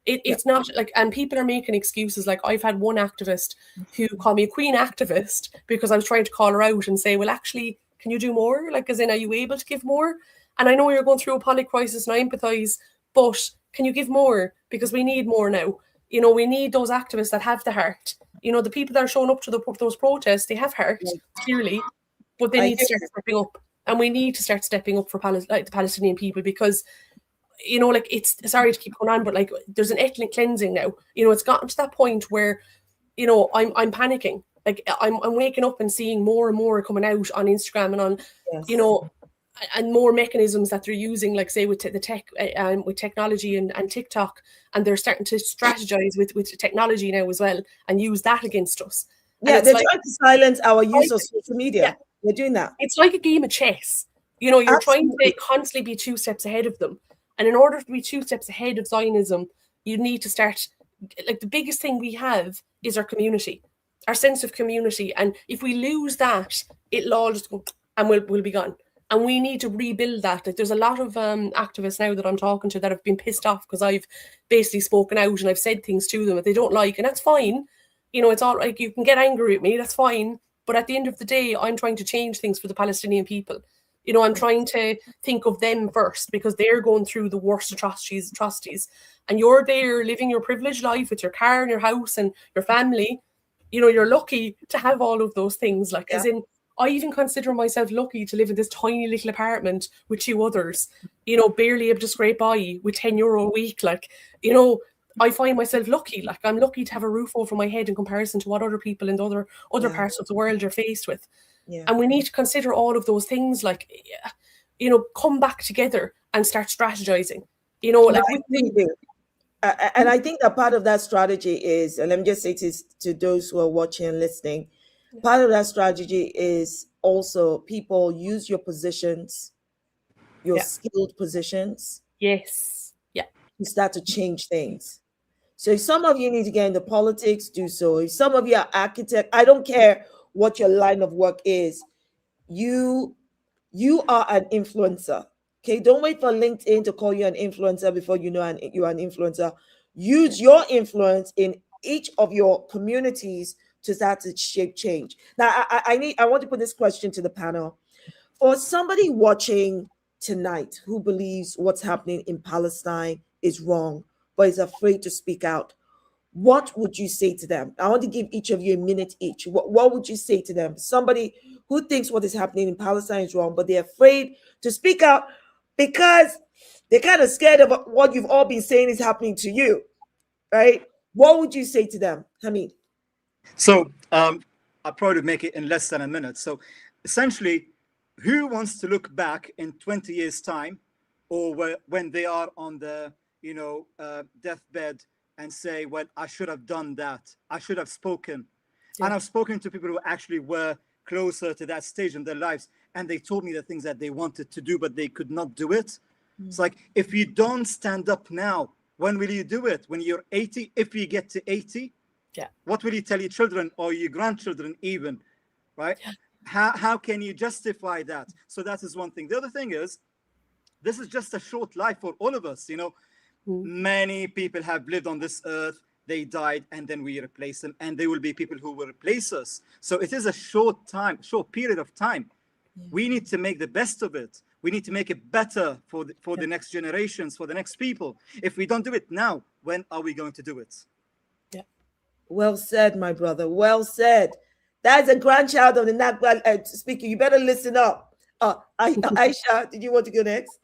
L: It's not like, and people are making excuses. Like, I've had one activist who called me a queen activist because I was trying to call her out and say, well, actually, can you do more? Like, as in, are you able to give more? And I know you're going through a public crisis and I empathize, but can you give more? Because we need more now. You know, we need those activists that have the heart. You know, the people that are showing up to those protests, they have heart, clearly, but they need to start stepping up. And we need to start stepping up for the Palestinian people, because, you know, like, it's, sorry to keep going on, but like, there's an ethnic cleansing now. You know, it's gotten to that point where, you know, I'm panicking. Like, I'm waking up and seeing more and more coming out on Instagram and on, you know, and more mechanisms that they're using, like, say, with the tech, with technology and TikTok, and they're starting to strategize with technology now as well and use that against us.
A: Yeah, they're trying to silence our use of social media. Yeah. They're doing that.
L: It's like a game of chess. You know, you're trying to constantly be 2 steps ahead of them. And in order to be 2 steps ahead of Zionism, you need to start, like, the biggest thing we have is our community. Our sense of community, and if we lose that, it'll all just go and we'll be gone. And we need to rebuild that. Like, there's a lot of activists now that I'm talking to that have been pissed off because I've basically spoken out and I've said things to them that they don't like, and that's fine. You know, it's all right. You can get angry at me, that's fine. But at the end of the day, I'm trying to change things for the Palestinian people. You know, I'm trying to think of them first, because they're going through the worst atrocities. And you're there living your privileged life with your car and your house and your family. You know, you're lucky to have all of those things. Like, as in, I even consider myself lucky to live in this tiny little apartment with 2 others, you know, barely able to scrape by with €10 a week. Like, you know, I find myself lucky. Like, I'm lucky to have a roof over my head in comparison to what other people in other parts of the world are faced with. And we need to consider all of those things, like, you know, come back together and start strategizing. You know, like,
A: and I think that part of that strategy is, and let me just say this to those who are watching and listening, part of that strategy is also, people use your positions, your skilled positions.
L: Yes. Yeah.
A: To start to change things. So if some of you need to get into politics, do so. If some of you are architects, I don't care what your line of work is, you are an influencer. Okay, don't wait for LinkedIn to call you an influencer before you know you're an influencer. Use your influence in each of your communities to start to shape change. Now, I want to put this question to the panel. For somebody watching tonight who believes what's happening in Palestine is wrong, but is afraid to speak out, what would you say to them? I want to give each of you a minute each. What would you say to them? Somebody who thinks what is happening in Palestine is wrong, but they're afraid to speak out because they're kind of scared of what you've all been saying is happening to you, right? What would you say to them, Hamid?
J: So I'll probably make it in less than a minute. So essentially, who wants to look back in 20 years' time, or when they are on the, you know, deathbed, and say, well, I should have done that. I should have spoken. And I've spoken to people who actually were closer to that stage in their lives, and they told me the things that they wanted to do, but they could not do it. It's like, if you don't stand up now, when will you do it? When you're 80? If you get to 80, what will you tell your children or your grandchildren even, right? How can you justify that? So that is one thing. The other thing is, this is just a short life for all of us, you know. Many people have lived on this earth, they died, and then we replace them, and there will be people who will replace us. So it is a short period of time. We need to make the best of it. We need to make it better for the next generations, for the next people. If we don't do it now, when are we going to do it?
A: Well said, my brother. Well said. That is a grandchild of the Nakba speaker. You better listen up. Aisha, did you want to go next?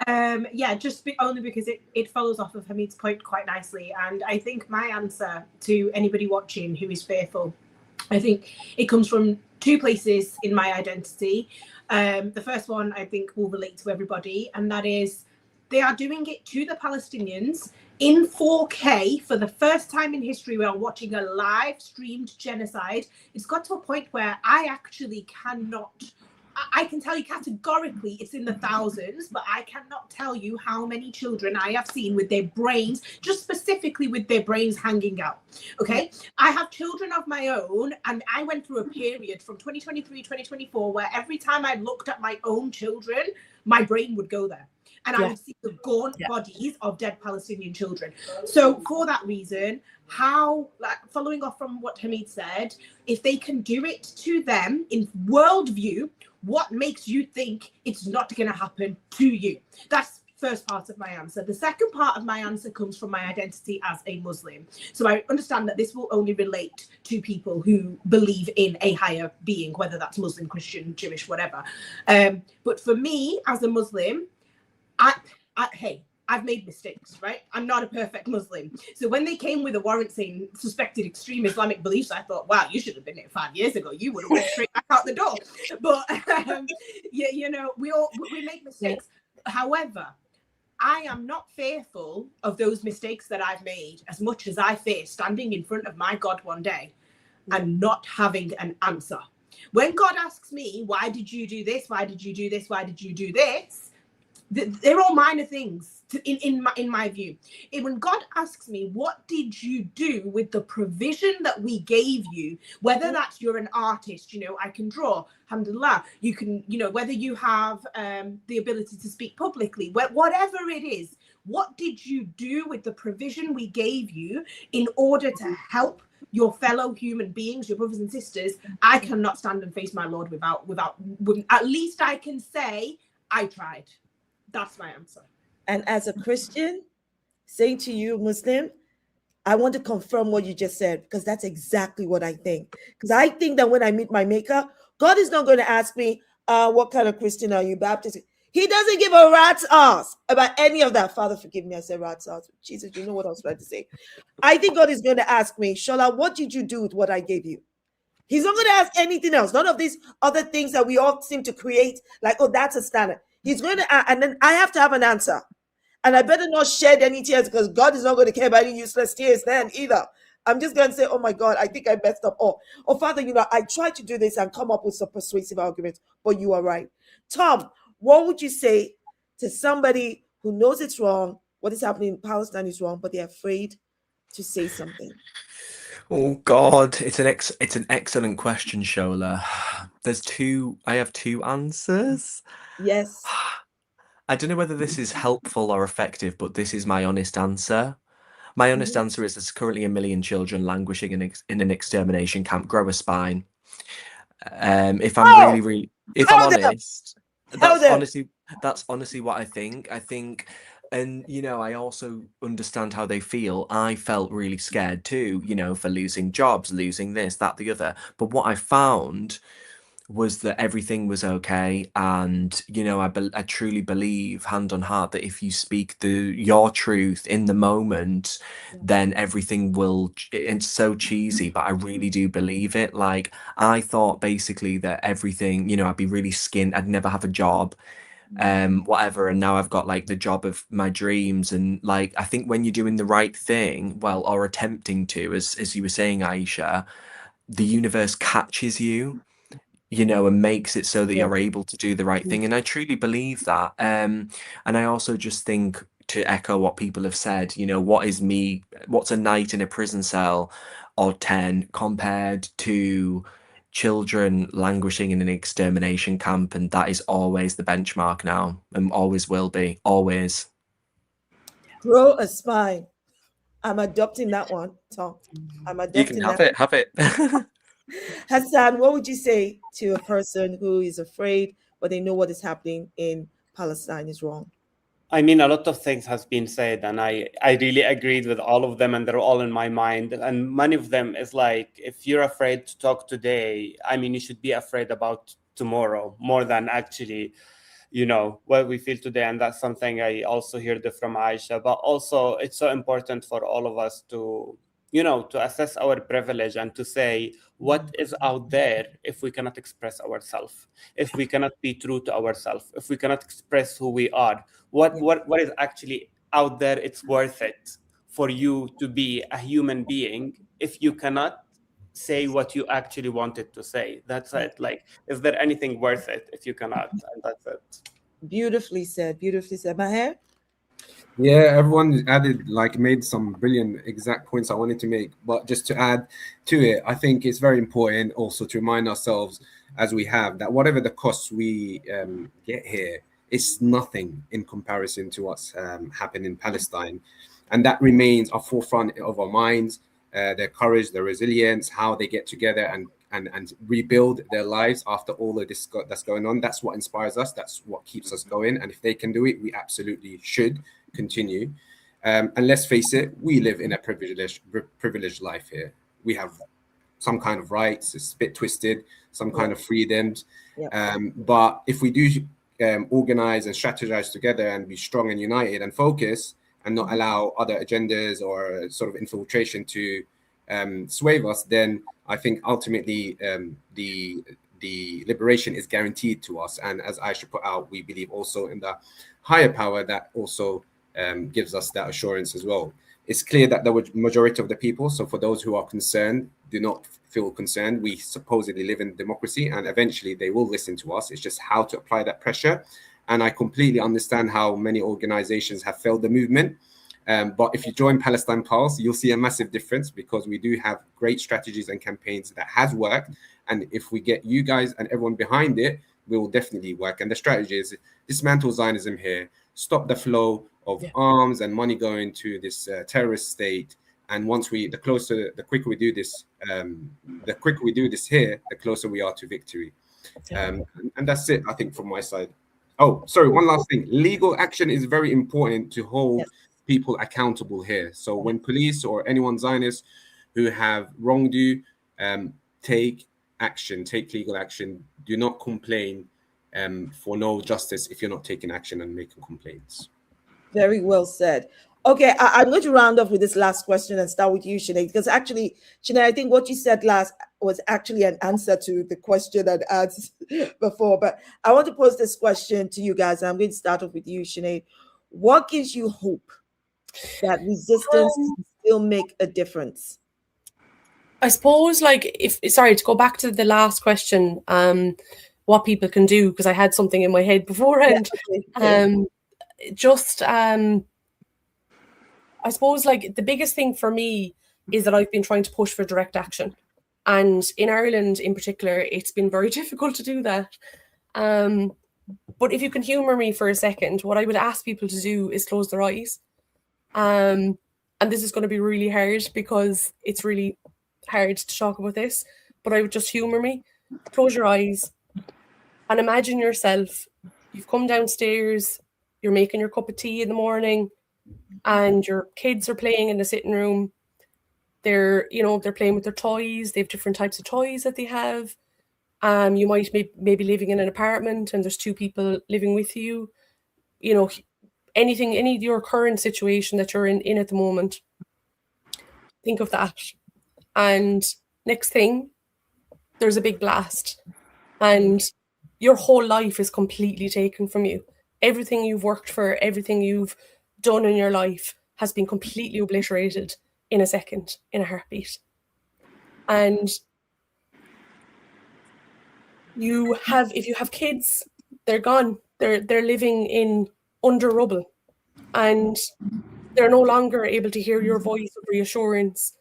K: Yeah, just only because it follows off of Hamid's point quite nicely. And I think my answer to anybody watching who is fearful, I think it comes from two places in my identity. The first one I think will relate to everybody, and that is they are doing it to the Palestinians in 4K for the first time in history. We are watching a live streamed genocide. It's got to a point where I actually cannot, I can tell you categorically it's in the thousands, but I cannot tell you how many children I have seen with their brains, just specifically with their brains hanging out. Okay, I have children of my own, and I went through a period from 2023, 2024, where every time I looked at my own children, my brain would go there. And I would see the gaunt bodies of dead Palestinian children. So for that reason, how, like, following off from what Hamid said, if they can do it to them in worldview, what makes you think it's not going to happen to you? That's first part of my answer. The second part of my answer comes from my identity as a Muslim. So I understand that this will only relate to people who believe in a higher being, whether that's Muslim, Christian, Jewish, whatever. But for me as a Muslim, hey, I've made mistakes, right? I'm not a perfect Muslim. So when they came with a warrant saying suspected extreme Islamic beliefs, I thought, wow, you should have been here 5 years ago. You would have went straight back out the door. But you know, we make mistakes. However, I am not fearful of those mistakes that I've made as much as I fear standing in front of my God one day and not having an answer. When God asks me, why did you do this? Why did you do this? Why did you do this? They're all minor things in my view. And when God asks me, what did you do with the provision that we gave you, whether that's you're an artist, you know, I can draw, alhamdulillah, you can, you know, whether you have the ability to speak publicly, whatever it is, what did you do with the provision we gave you in order to help your fellow human beings, your brothers and sisters? I cannot stand and face my Lord without at least I can say I tried. That's my answer.
A: And as a Christian, saying to you, Muslim, I want to confirm what you just said, because that's exactly what I think. Because I think that when I meet my maker, God is not going to ask me, what kind of Christian are you, Baptist? He doesn't give a rat's ass about any of that. Father, forgive me, I said rat's ass. Jesus, you know what I was trying to say. I think God is going to ask me, Shola, what did you do with what I gave you? He's not going to ask anything else. None of these other things that we all seem to create, like, oh, that's a standard. He's going to, and then I have to have an answer. And I better not shed any tears, because God is not going to care about any useless tears then either. I'm just going to say, oh my God, I think I messed up. Oh, Father, you know, I tried to do this and come up with some persuasive arguments, but you are right. Tom, what would you say to somebody who knows it's wrong, what is happening in Palestine is wrong, but they're afraid to say something?
I: Oh God, it's an excellent question, Shola. I have two answers.
A: Yes.
I: I don't know whether this is helpful or effective, but this is my honest answer. My honest answer is there's currently 1 million children languishing in an extermination camp. Grow a spine. If I'm honest, that's honestly what I think. I think, and you know, I also understand how they feel. I felt really scared too, you know, for losing jobs, losing this, that, the other. But what I found was that everything was okay, and you know, I truly believe, hand on heart, that if you speak your truth in the moment, then everything will. It's so cheesy, but I really do believe it. Like, I thought basically that everything, you know, I'd be really skint, I'd never have a job, whatever, and now I've got like the job of my dreams. And like, I think when you're doing the right thing, well, or attempting to, as you were saying, Aisha, the universe catches you, you know, and makes it so that you're able to do the right thing. And I truly believe that. And I also just think, to echo what people have said, you know, what's a night in a prison cell or 10 compared to children languishing in an extermination camp? And that is always the benchmark now, and always will be, always.
A: Grow a spine. I'm adopting that one, Tom. I'm adopting
I: You can have it.
A: Hassan, what would you say to a person who is afraid, but they know what is happening in Palestine is wrong?
N: I mean, a lot of things has been said, and I really agreed with all of them, and they're all in my mind. And many of them is like, if you're afraid to talk today, I mean, you should be afraid about tomorrow more than actually you know, what we feel today. And that's something I also heard from Aisha. But also, it's so important for all of us to, you know, to assess our privilege and to say what is out there if we cannot express ourselves, if we cannot be true to ourselves, if we cannot express who we are, what is actually out there. It's worth it for you to be a human being if you cannot say what you actually wanted to say. That's it. Like, is there anything worth it if you cannot? And that's it.
A: Beautifully said. Beautifully said. Maher?
M: Yeah, everyone made some brilliant exact points I wanted to make. But just to add to it, I think it's very important also to remind ourselves, as we have, that whatever the costs we get here, it's nothing in comparison to what's happened in Palestine. And that remains our forefront of our minds, their courage, their resilience, how they get together and rebuild their lives after all of this that's going on. That's what inspires us. That's what keeps us going. And if they can do it, we absolutely should continue. And let's face it, we live in a privileged life here. We have some kind of rights. It's a bit twisted, some kind of freedoms. But if we do organize and strategize together and be strong and united and focus, and not allow other agendas or sort of infiltration to sway us, then I think ultimately the liberation is guaranteed to us. And as Aisha put out, we believe also in the higher power that also gives us that assurance as well. It's clear that the majority of the people, so for those who are concerned, do not feel concerned. We supposedly live in democracy, and eventually they will listen to us. It's just how to apply that pressure. And I completely understand how many organizations have failed the movement. But if you join Palestine Pulse, you'll see a massive difference, because we do have great strategies and campaigns that has worked. And if we get you guys and everyone behind it, we will definitely work. And the strategy is dismantle Zionism here, stop the flow of arms and money going to this terrorist state. And the quicker we do this here, the closer we are to victory. And that's it, I think, from my side. Oh, sorry, one last thing. Legal action is very important to hold people accountable here. So when police or anyone Zionist who have wronged you, take action, take legal action. Do not complain for no justice if you're not taking action and making complaints.
A: Very well said. Okay, I'm going to round off with this last question and start with you, Sinead, because actually, Sinead, I think what you said last was actually an answer to the question I'd asked before. But I want to pose this question to you guys. I'm going to start off with you, Sinead. What gives you hope that resistance can still make a difference?
L: I suppose, to go back to the last question, what people can do, because I had something in my head beforehand. I suppose the biggest thing for me is that I've been trying to push for direct action. And in Ireland in particular, it's been very difficult to do that. But if you can humour me for a second, what I would ask people to do is close their eyes. And this is going to be really hard because it's really hard to talk about this, but I would just humour me. Close your eyes and imagine yourself. You've come downstairs, you're making your cup of tea in the morning, and your kids are playing in the sitting room. They're playing with their toys. They have different types of toys that they have. You might maybe living in an apartment and there's two people living with you. Any of your current situation that you're in at the moment. Think of that. And next thing, there's a big blast. And your whole life is completely taken from you. Everything you've worked for, everything you've done in your life has been completely obliterated in a second, in a heartbeat. And if you have kids, they're gone. They're living under rubble, and they're no longer able to hear your voice of reassurance.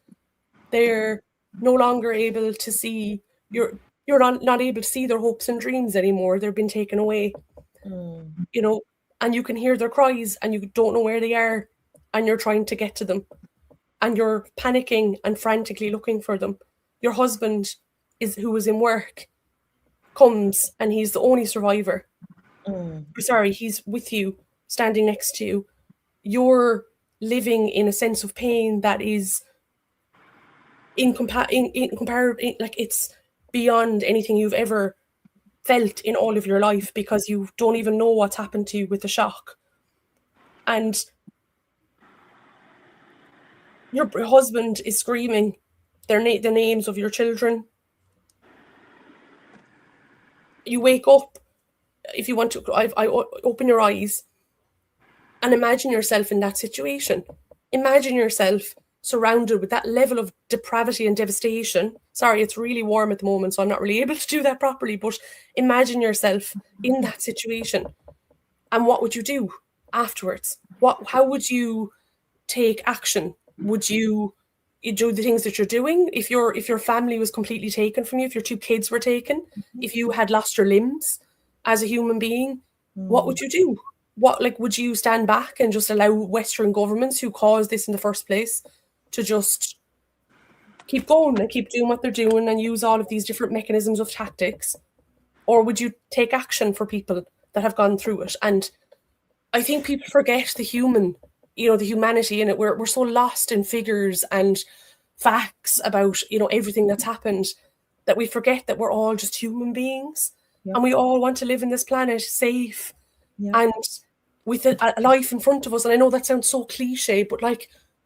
L: They're no longer able to see you're not able to see their hopes and dreams anymore. They've been taken away. And you can hear their cries and you don't know where they are, and you're trying to get to them, and you're panicking and frantically looking for them. Your husband who was in work comes and he's the only survivor. Sorry, he's with you, standing next to you. You're living in a sense of pain that is incomparable, it's beyond anything you've ever felt in all of your life because you don't even know what's happened to you with the shock. And your husband is screaming the names of your children. You wake up, if you want to, I open your eyes and imagine yourself in that situation. Imagine yourself surrounded with that level of depravity and devastation. Sorry, it's really warm at the moment, so I'm not really able to do that properly, but imagine yourself in that situation. And what would you do afterwards? How would you take action? Would you do the things that you're doing? If your family was completely taken from you, if your 2 kids were taken, if you had lost your limbs as a human being, what would you do? Would you stand back and just allow Western governments who caused this in the first place to just keep going and keep doing what they're doing and use all of these different mechanisms of tactics? Or would you take action for people that have gone through it? And I think people forget the human, the humanity in it. We're so lost in figures and facts about, everything that's happened, that we forget that we're all just human beings. Yep. And we all want to live in this planet safe, yep, and with a life in front of us. And I know that sounds so cliche, but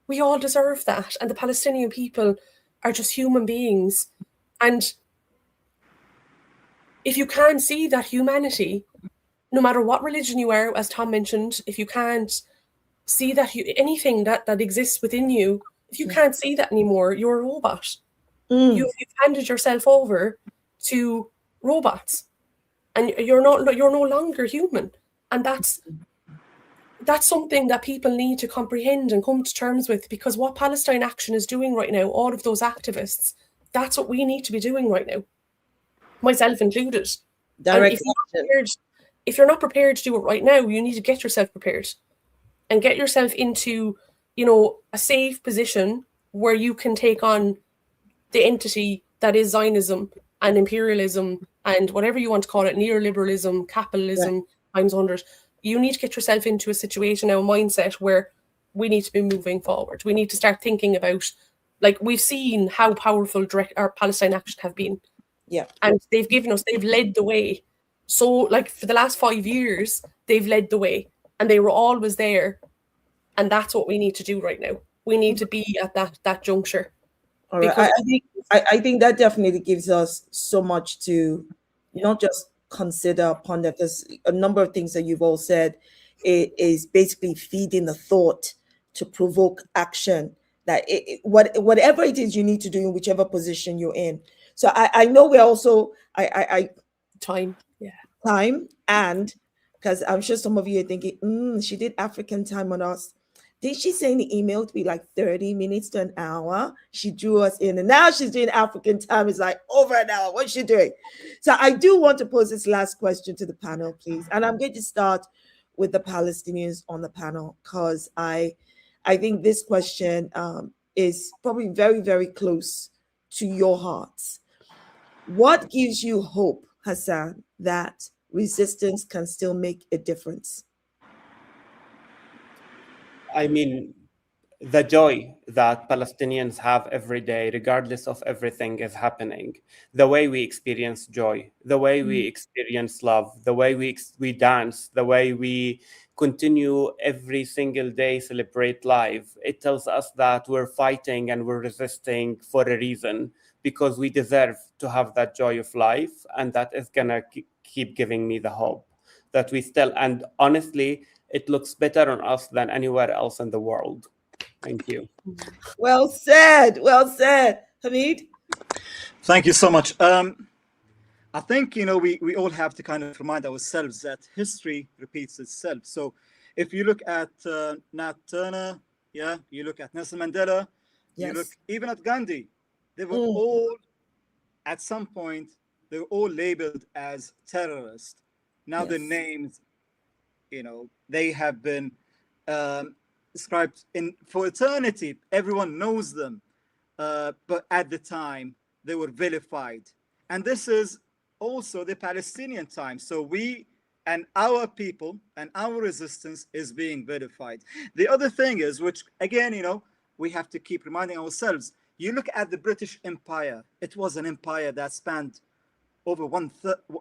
L: we all deserve that. And the Palestinian people are just human beings. And if you can't see that humanity, no matter what religion you are, as Tom mentioned, if you can't see that anything that exists within you, if you can't see that anymore, you're a robot. You've handed yourself over to robots, and you're no longer human. And that's something that people need to comprehend and come to terms with, because what Palestine Action is doing right now, all of those activists, that's what we need to be doing right now, myself included.
A: Direct
L: if you're not prepared to do it right now, you need to get yourself prepared and get yourself into, a safe position where you can take on the entity that is Zionism and imperialism and whatever you want to call it, neoliberalism, capitalism, times 100. You need to get yourself into a situation now, a mindset where we need to be moving forward. We need to start thinking about, we've seen how powerful our Palestine Action have been.
A: Yeah.
L: And they've led the way. So for the last 5 years, they've led the way and they were always there. And that's what we need to do right now. We need to be at that juncture.
A: All right. I think that definitely gives us so much to not just consider, ponder, because a number of things that you've all said is basically feeding the thought to provoke action, that whatever it is you need to do in whichever position you're in. So I know we're also
L: time,
A: and because I'm sure some of you are thinking, she did African time on us. Did she say in the email to be 30 minutes to an hour? She drew us in, and now she's doing African time. It's over an hour. What's she doing? So I do want to pose this last question to the panel, please. And I'm going to start with the Palestinians on the panel, because I think this question is probably very, very close to your hearts. What gives you hope, Hassan, that resistance can still make a difference?
N: I mean, the joy that Palestinians have every day, regardless of everything is happening. The way we experience joy, the way we experience love, the way we dance, the way we continue every single day, celebrate life. It tells us that we're fighting and we're resisting for a reason, because we deserve to have that joy of life. And that is going to keep giving me the hope that we still, and honestly, it looks better on us than anywhere else in the world. Thank you.
A: Well said. Well said. Hamid?
J: Thank you so much. I think, we all have to kind of remind ourselves that history repeats itself. So if you look at Nat Turner, you look at Nelson Mandela, you look even at Gandhi, they were all, at some point, they were all labeled as terrorists. Now the names, they have been described for eternity. Everyone knows them. But at the time, they were vilified. And this is also the Palestinian time. So we and our people and our resistance is being vilified. The other thing is, which again, we have to keep reminding ourselves, you look at the British Empire. It was an empire that spanned over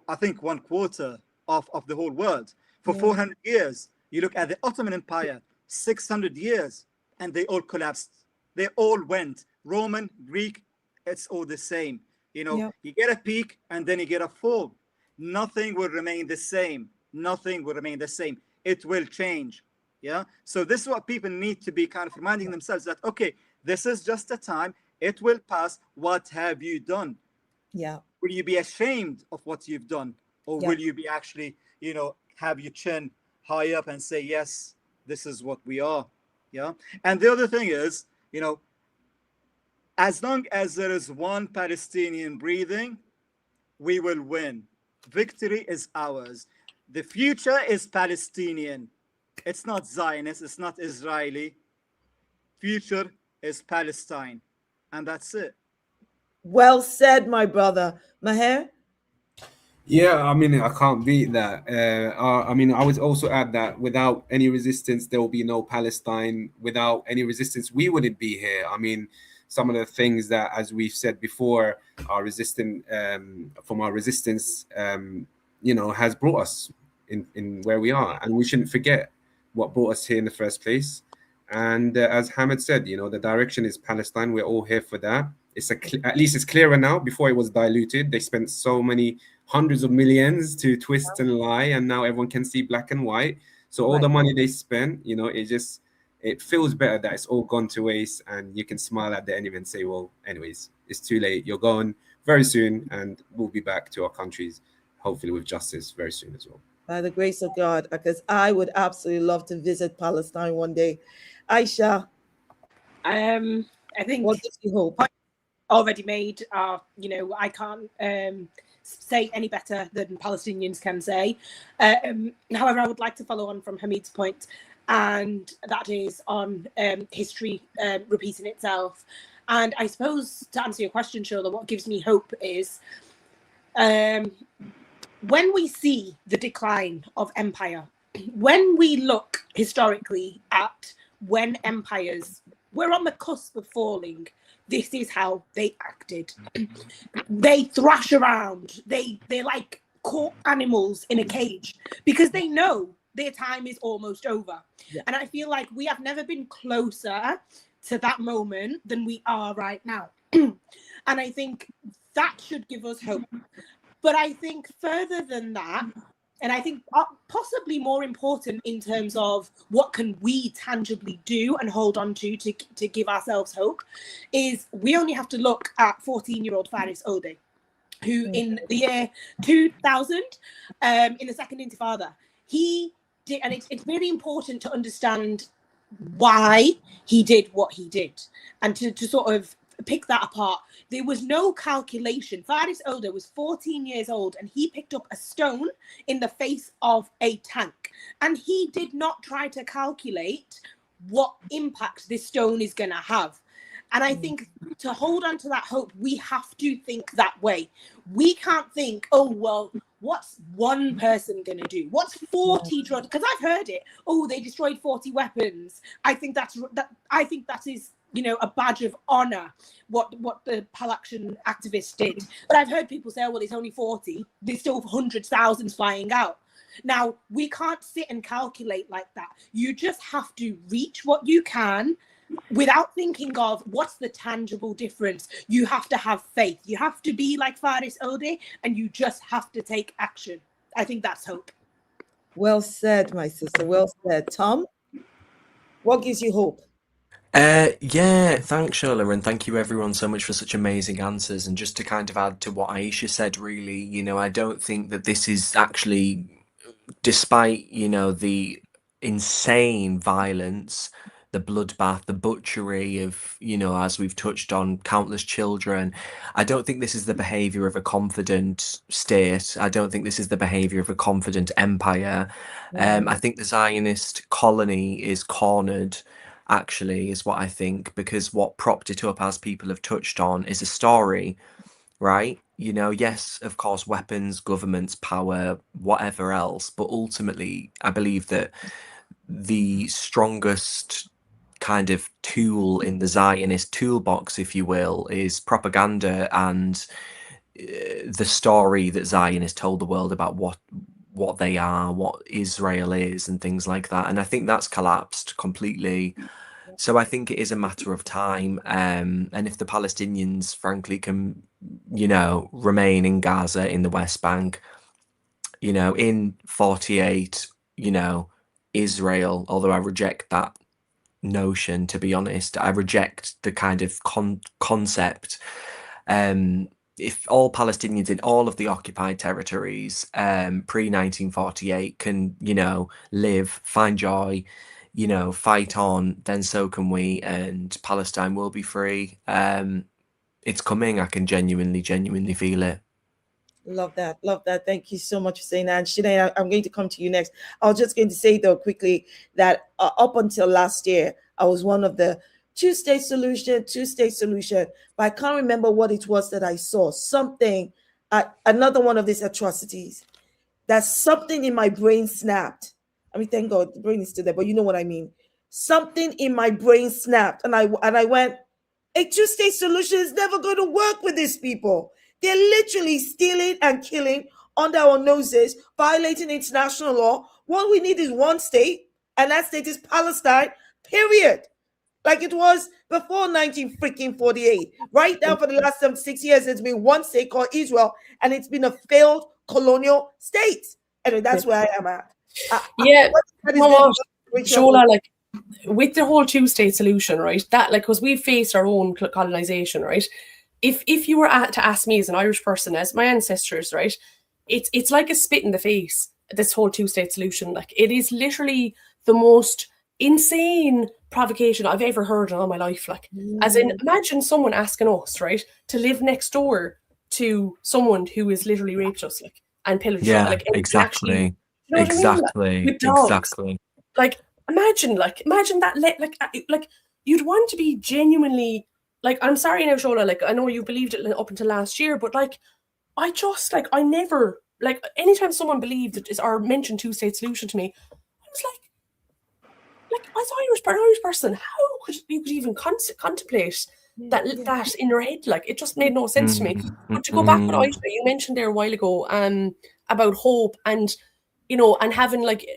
J: I think 1/4 of the whole world for 400 years. You look at the Ottoman Empire, 600 years, and they all collapsed. They all went. Roman, Greek, it's all the same. You know, you get a peak and then you get a fall. Nothing will remain the same. Nothing will remain the same. It will change. Yeah. So this is what people need to be kind of reminding themselves that, okay, this is just a time. It will pass. What have you done?
A: Yeah.
J: Will you be ashamed of what you've done? Or will you be actually, you know, have your chin high up and say, yes, this is what we are. Yeah. And the other thing is, you know, as long as there is one Palestinian breathing, we will win. Victory is ours. The future is Palestinian. It's not Zionist. It's not Israeli. Future is Palestine. And that's it.
A: Well said, my brother. Maher?
M: Yeah, I mean, I can't beat that. I mean, I would also add that without any resistance, there will be no Palestine. Without any resistance, we wouldn't be here. I mean, some of the things that, as we've said before, are resistant from our resistance, you know, has brought us in where we are, and we shouldn't forget what brought us here in the first place. And as Hamid said, you know, the direction is Palestine. We're all here for that. It's at least it's clearer now. Before it was diluted. They spent so many hundreds of millions to twist and lie, and now everyone can see black and white. So all the money they spent, you know, it feels better that it's all gone to waste, and you can smile at the enemy and say, well, anyways, it's too late. You're gone very soon, and we'll be back to our countries, hopefully with justice very soon as well.
A: By the grace of God, because I would absolutely love to visit Palestine one day. Aisha?
K: I think
A: what gives you hope?
K: Already made. You know, I can't say any better than Palestinians can say. However, I would like to follow on from Hamid's point, and that is on history repeating itself. And I suppose to answer your question, Shola, what gives me hope is when we see the decline of empire, when we look historically at when empires were on the cusp of falling, this is how they acted. They thrash around. They're like caught animals in a cage because they know their time is almost over. Yeah. And I feel like we have never been closer to that moment than we are right now. And I think that should give us hope. But I think further than that, and I think possibly more important in terms of what can we tangibly do and hold on to give ourselves hope, is we only have to look at 14-year-old Faris Ode, who in the year 2000, in the Second Intifada, he did, and it's really important to understand why he did what he did, and to sort of pick that apart. There was no calculation. Faris Ode was 14 years old and he picked up a stone in the face of a tank, and he did not try to calculate what impact this stone is going to have. And I think to hold on to that hope, we have to think that way. We can't think, oh, well, what's one person going to do? What's 40 drugs? Because I've heard it. Oh, they destroyed 40 weapons. I think that is, you know, a badge of honor, what the Pal-Action activists did. But I've heard people say, oh, well, it's only 40. There's still hundreds, thousands flying out. Now, we can't sit and calculate like that. You just have to reach what you can without thinking of what's the tangible difference. You have to have faith. You have to be like Faris Ode, and you just have to take action. I think that's hope.
A: Well said, my sister. Well said. Tom, what gives you hope?
I: Yeah, thanks, Shola, and thank you everyone so much for such amazing answers. And just to kind of add to what Aisha said, really, you know, I don't think that this is actually, despite, you know, the insane violence, the bloodbath, the butchery of, you know, as we've touched on, countless children, I don't think this is the behavior of a confident state. I don't think this is the behavior of a confident empire. I think the Zionist colony is cornered, actually, is what I think, because what propped it up, as people have touched on, is a story, right? You know, yes, of course, weapons, governments, power, whatever else, but ultimately I believe that the strongest kind of tool in the Zionist toolbox, if you will, is propaganda and the story that Zionists told the world about what they are, what Israel is, and things like that. And I think that's collapsed completely. So I think it is a matter of time. And if the Palestinians, frankly, can, remain in Gaza, in the West Bank, in 48, Israel, although I reject that notion, to be honest, I reject the kind of concept. If all Palestinians in all of the occupied territories pre-1948 can, live, find joy, fight on, then so can we, and Palestine will be free. It's coming. I can genuinely feel it.
A: Love that. Thank you so much for saying that. And Sinead, I'm going to come to you next. I was just going to say, though, quickly that up until last year, I was one of the two-state solution. But I can't remember what it was that I saw. Something, another one of these atrocities, that something in my brain snapped. I mean, thank God the brain is still there, but you know what I mean. Something in my brain snapped, and I went, a two-state solution is never going to work with these people. They're literally stealing and killing under our noses, violating international law. What we need is one state, and that state is Palestine, period. Like it was before 1948. Right now, for the last 6 years, it's been one state called Israel, and it's been a failed colonial state. And that's where I am at.
L: Shola, like, with the whole two-state solution, right? That, like, because we've faced our own colonization, right? If you were to ask me as an Irish person, as my ancestors, right, it's like a spit in the face, this whole two-state solution. Like, it is literally the most insane provocation I've ever heard in all my life. Like, as in, imagine someone asking us, right, to live next door to someone who is literally raped us, like, and pillaged us. Like,
I: exactly.
L: Actually, you know
I: Exactly.
L: With dogs.
I: Exactly.
L: Like, imagine that. Like, you'd want to be genuinely. Like, I'm sorry now, Shola, like, I know you believed it up until last year, but, like, I never, like, anytime someone believed it or mentioned two-state solution to me, I was like, as an Irish person, how could you even contemplate that in your head? Like, it just made no sense to me. But to go back with Aisha, you mentioned there a while ago about hope and, and having, like,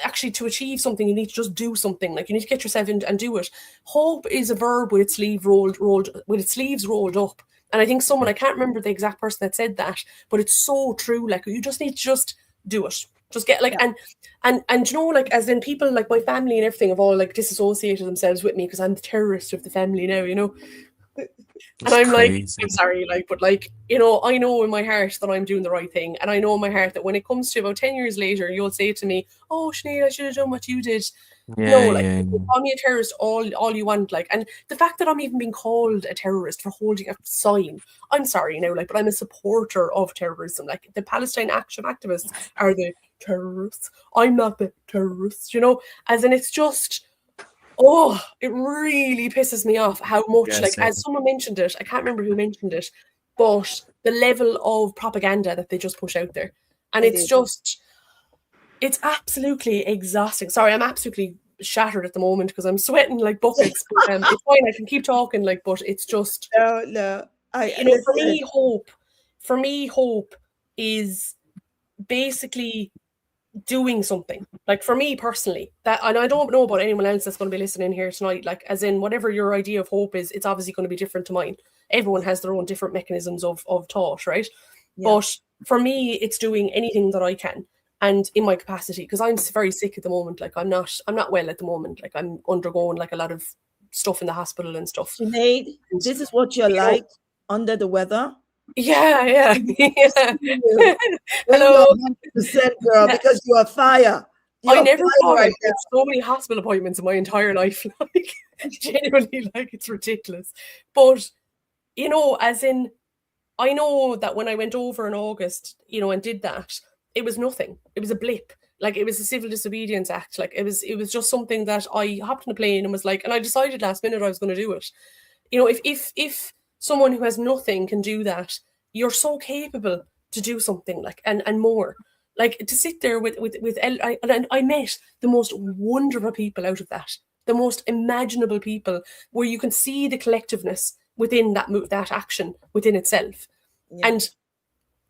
L: actually to achieve something, you need to just do something. Like, you need to get yourself in and do it. Hope is a verb with its sleeves rolled up. And I think I can't remember the exact person that said that, but it's so true. Like, you just need to just do it. Just get like, and like, as in people like my family and everything have all like disassociated themselves with me because I'm the terrorist of the family now, And I'm crazy. Like, I'm sorry, like, but like, I know in my heart that I'm doing the right thing. And I know in my heart that when it comes to about 10 years later, you'll say to me, oh, Sinead, I should have done what you did. Call me a terrorist all you want, like, and the fact that I'm even being called a terrorist for holding a sign, I'm sorry, like, but I'm a supporter of terrorism. Like, the Palestine action activists are the terrorists. I'm not the terrorist, as in, it's just, it really pisses me off how much, as someone mentioned it, I can't remember who mentioned it, but the level of propaganda that they just push out there. And it's absolutely exhausting. Sorry, I'm absolutely shattered at the moment because I'm sweating like buckets. But, it's fine, I can keep talking, like, but it's just
A: no.
L: For me, hope is basically doing something. Like, for me personally, that, and I don't know about anyone else that's going to be listening here tonight, like, as in, whatever your idea of hope is, it's obviously going to be different to mine. Everyone has their own different mechanisms of thought, right? But for me, it's doing anything that I can, and in my capacity, because I'm very sick at the moment. Like, I'm not well at the moment. Like, I'm undergoing like a lot of stuff in the hospital and stuff.
A: Sinead, this is what you're like under the weather.
L: Yeah.
A: Hello, 100% girl, because you are fire.
L: I never thought I'd get so many hospital appointments in my entire life. Like, genuinely, like, it's ridiculous. But as in, I know that when I went over in August, and did that, it was nothing. It was a blip. Like, it was a civil disobedience act. Like, it was just something that I hopped on a plane and was like, and I decided last minute I was going to do it. If someone who has nothing can do that, you're so capable to do something, like, and more. Like, to sit there and I met the most wonderful people out of that, the most imaginable people, where you can see the collectiveness within that action within itself. And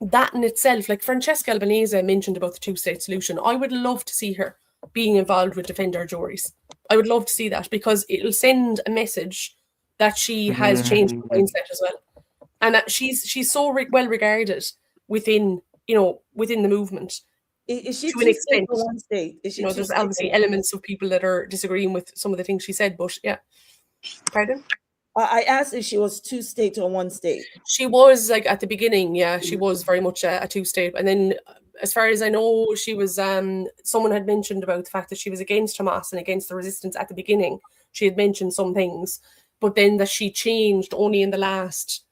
L: that in itself, like Francesca Albanese mentioned about the two-state solution, I would love to see her being involved with Defend Our Juries. I would love to see that, because it'll send a message that she has changed her mindset as well, and that she's so well regarded within within the movement.
A: Is she
L: to an extent?
A: for one state? Is she
L: there's obviously elements of people that are disagreeing with some of the things she said, but yeah. Pardon?
A: I asked if she was two-state or one state.
L: She was, like, at the beginning, yeah, she was very much a two-state. And then, as far as I know, she was, someone had mentioned about the fact that she was against Hamas and against the resistance at the beginning. She had mentioned some things, but then that she changed only in the last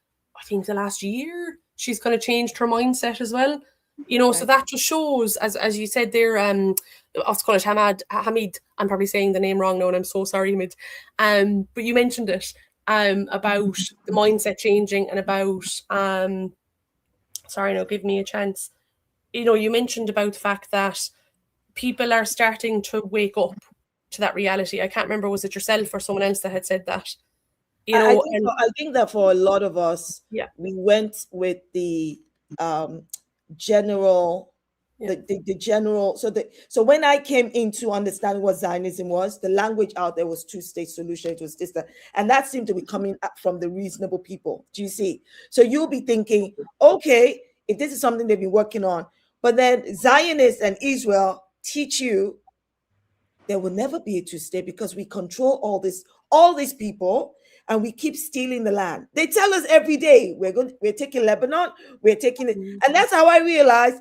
L: year. She's kind of changed her mindset as well. So that just shows, as you said there, let's call it Hamid. I'm probably saying the name wrong now, and I'm so sorry, Hamid. But you mentioned it. About the mindset changing and about sorry, no, give me a chance. You mentioned about the fact that people are starting to wake up to that reality. I can't remember, was it yourself or someone else that had said that?
A: I think that for a lot of us, we went with the general. The general, so when I came into understanding what Zionism was, the language out there was two-state solution. It was this, that, and that seemed to be coming up from the reasonable people. Do you see? So you'll be thinking, okay, if this is something they've been working on, but then Zionists and Israel teach you there will never be a two-state because we control all these people, and we keep stealing the land. They tell us every day we're taking Lebanon, we're taking it, and that's how I realized.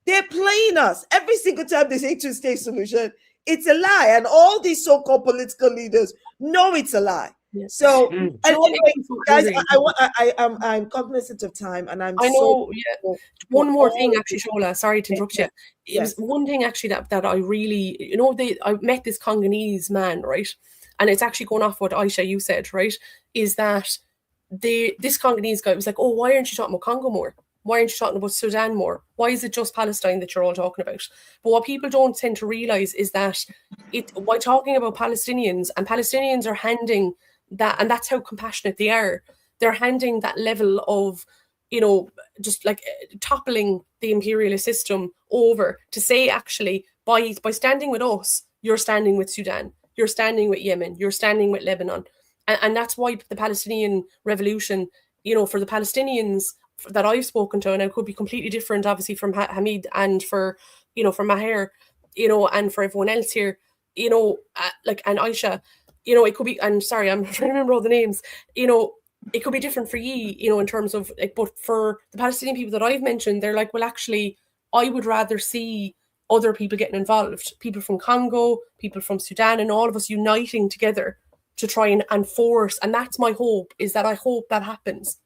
A: They're playing us every single time they say two-state solution. It's a lie, and all these so-called political leaders know it's a lie. Yes. So, and anyway, guys, I'm cognizant of time, and I know.
L: One more thing, actually, Shola. Sorry to interrupt you. It was one thing actually that I really, I met this Congolese man, right, and it's actually going off what Aisha you said, right, is that this Congolese guy was like, oh, why aren't you talking about Congo more? Why aren't you talking about Sudan more? Why is it just Palestine that you're all talking about? But what people don't tend to realise is that by talking about Palestinians, and Palestinians are handing that, and that's how compassionate they are, they're handing that level of, just like toppling the imperialist system over to say, actually, by standing with us, you're standing with Sudan, you're standing with Yemen, you're standing with Lebanon. And that's why the Palestinian revolution, for the Palestinians that I've spoken to, and it could be completely different, obviously, from Hamid and for Maher, and for everyone else here, and Aisha, it could be, and sorry, I'm trying to remember all the names, it could be different for you, in terms of, like, but for the Palestinian people that I've mentioned, they're like, well, actually, I would rather see other people getting involved, people from Congo, people from Sudan, and all of us uniting together to try and enforce, and that's my hope, is that I hope that happens.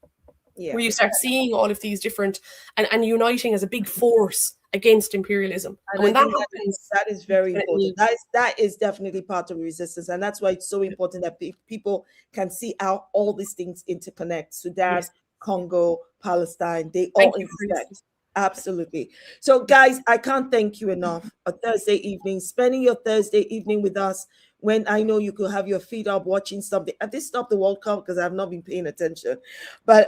L: Yeah. Where you start seeing all of these different and uniting as a big force against imperialism. And when that happens,
A: that is very important. That is definitely part of resistance. And that's why it's so important that people can see how all these things interconnect. Sudan, Congo, Palestine, they all intersect. Absolutely. So, guys, I can't thank you enough. A Thursday evening, spending your Thursday evening with us, when I know you could have your feet up watching something. I did stop the World Cup because I've not been paying attention. But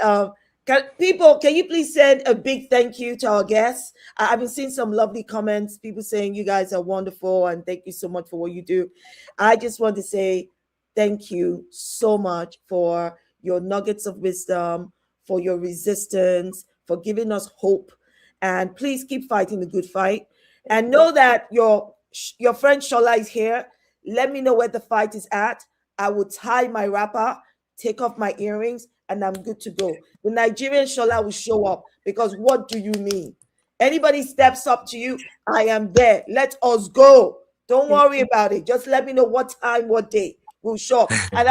A: can you please send a big thank you to our guests? I've been seeing some lovely comments, people saying you guys are wonderful and thank you so much for what you do. I just want to say thank you so much for your nuggets of wisdom, for your resistance, for giving us hope. And please keep fighting the good fight. And know that your friend Shola is here. Let me know where the fight is at. I will tie my wrapper, take off my earrings, and I'm good to go. The Nigerian Shola will show up, because what do you mean? Anybody steps up to you, I am there. Let us go. Don't worry about it. Just let me know what time, what day. We'll show up. And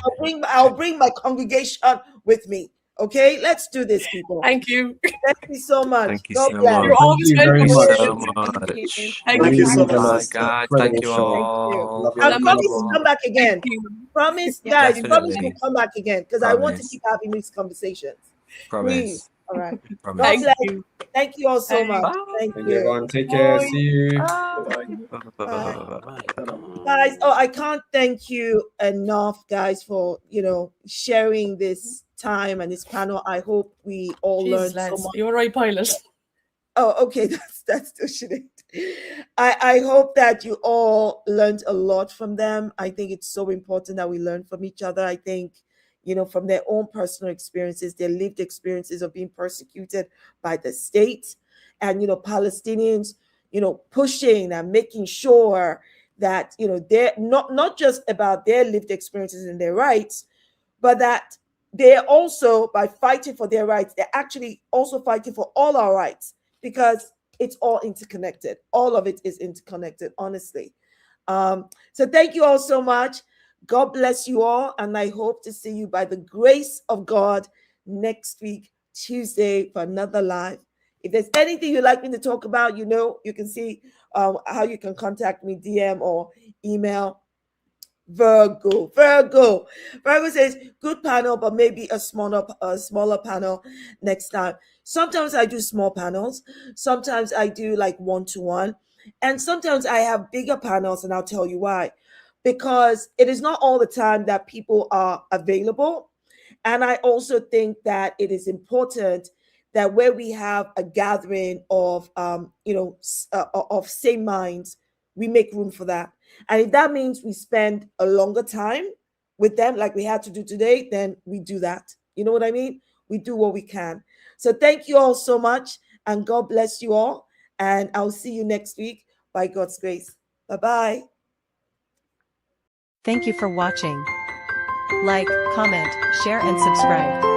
A: I'll bring my congregation with me. Okay, let's do this, people.
L: Thank you.
A: Thank you so much.
I: Thank you so much.
L: You're always
I: Thank you so
L: welcome.
I: much.
L: Thank you so
I: much, guys. Thank you all.
A: I promise to come back again. Promise, guys. Promise to come back again, because I want to keep having these conversations.
I: Promise.
A: Please. All right.
I: Promise.
A: Thank you all so much. Thank you,
M: everyone. Take care. See you.
A: Guys, I can't thank you enough, guys, for sharing this time and this panel. I hope we all learned so much.
L: You're right, pilot.
A: Oh, okay, that's still Sinead. I hope that you all learned a lot from them. I think it's so important that we learn from each other. I think, from their own personal experiences, their lived experiences of being persecuted by the state, and Palestinians, pushing and making sure that they're not just about their lived experiences and their rights, but that they're also, by fighting for their rights, they're actually also fighting for all our rights, because it's all interconnected. All of it is interconnected, honestly. So thank you all so much. God bless you all. And I hope to see you by the grace of God next week, Tuesday, for another live. If there's anything you'd like me to talk about, you can see how you can contact me, DM or email. Virgo says, good panel, but maybe a smaller panel next time. Sometimes I do small panels. Sometimes I do like one-to-one. And sometimes I have bigger panels, and I'll tell you why. Because it is not all the time that people are available. And I also think that it is important that where we have a gathering of, of same minds, we make room for that. And if that means we spend a longer time with them, like we had to do today, then we do that. You know what I mean? We do what we can. So thank you all so much, and God bless you all. And I'll see you next week by God's grace. Bye-bye.
O: Thank you for watching. Like, comment, share, and subscribe.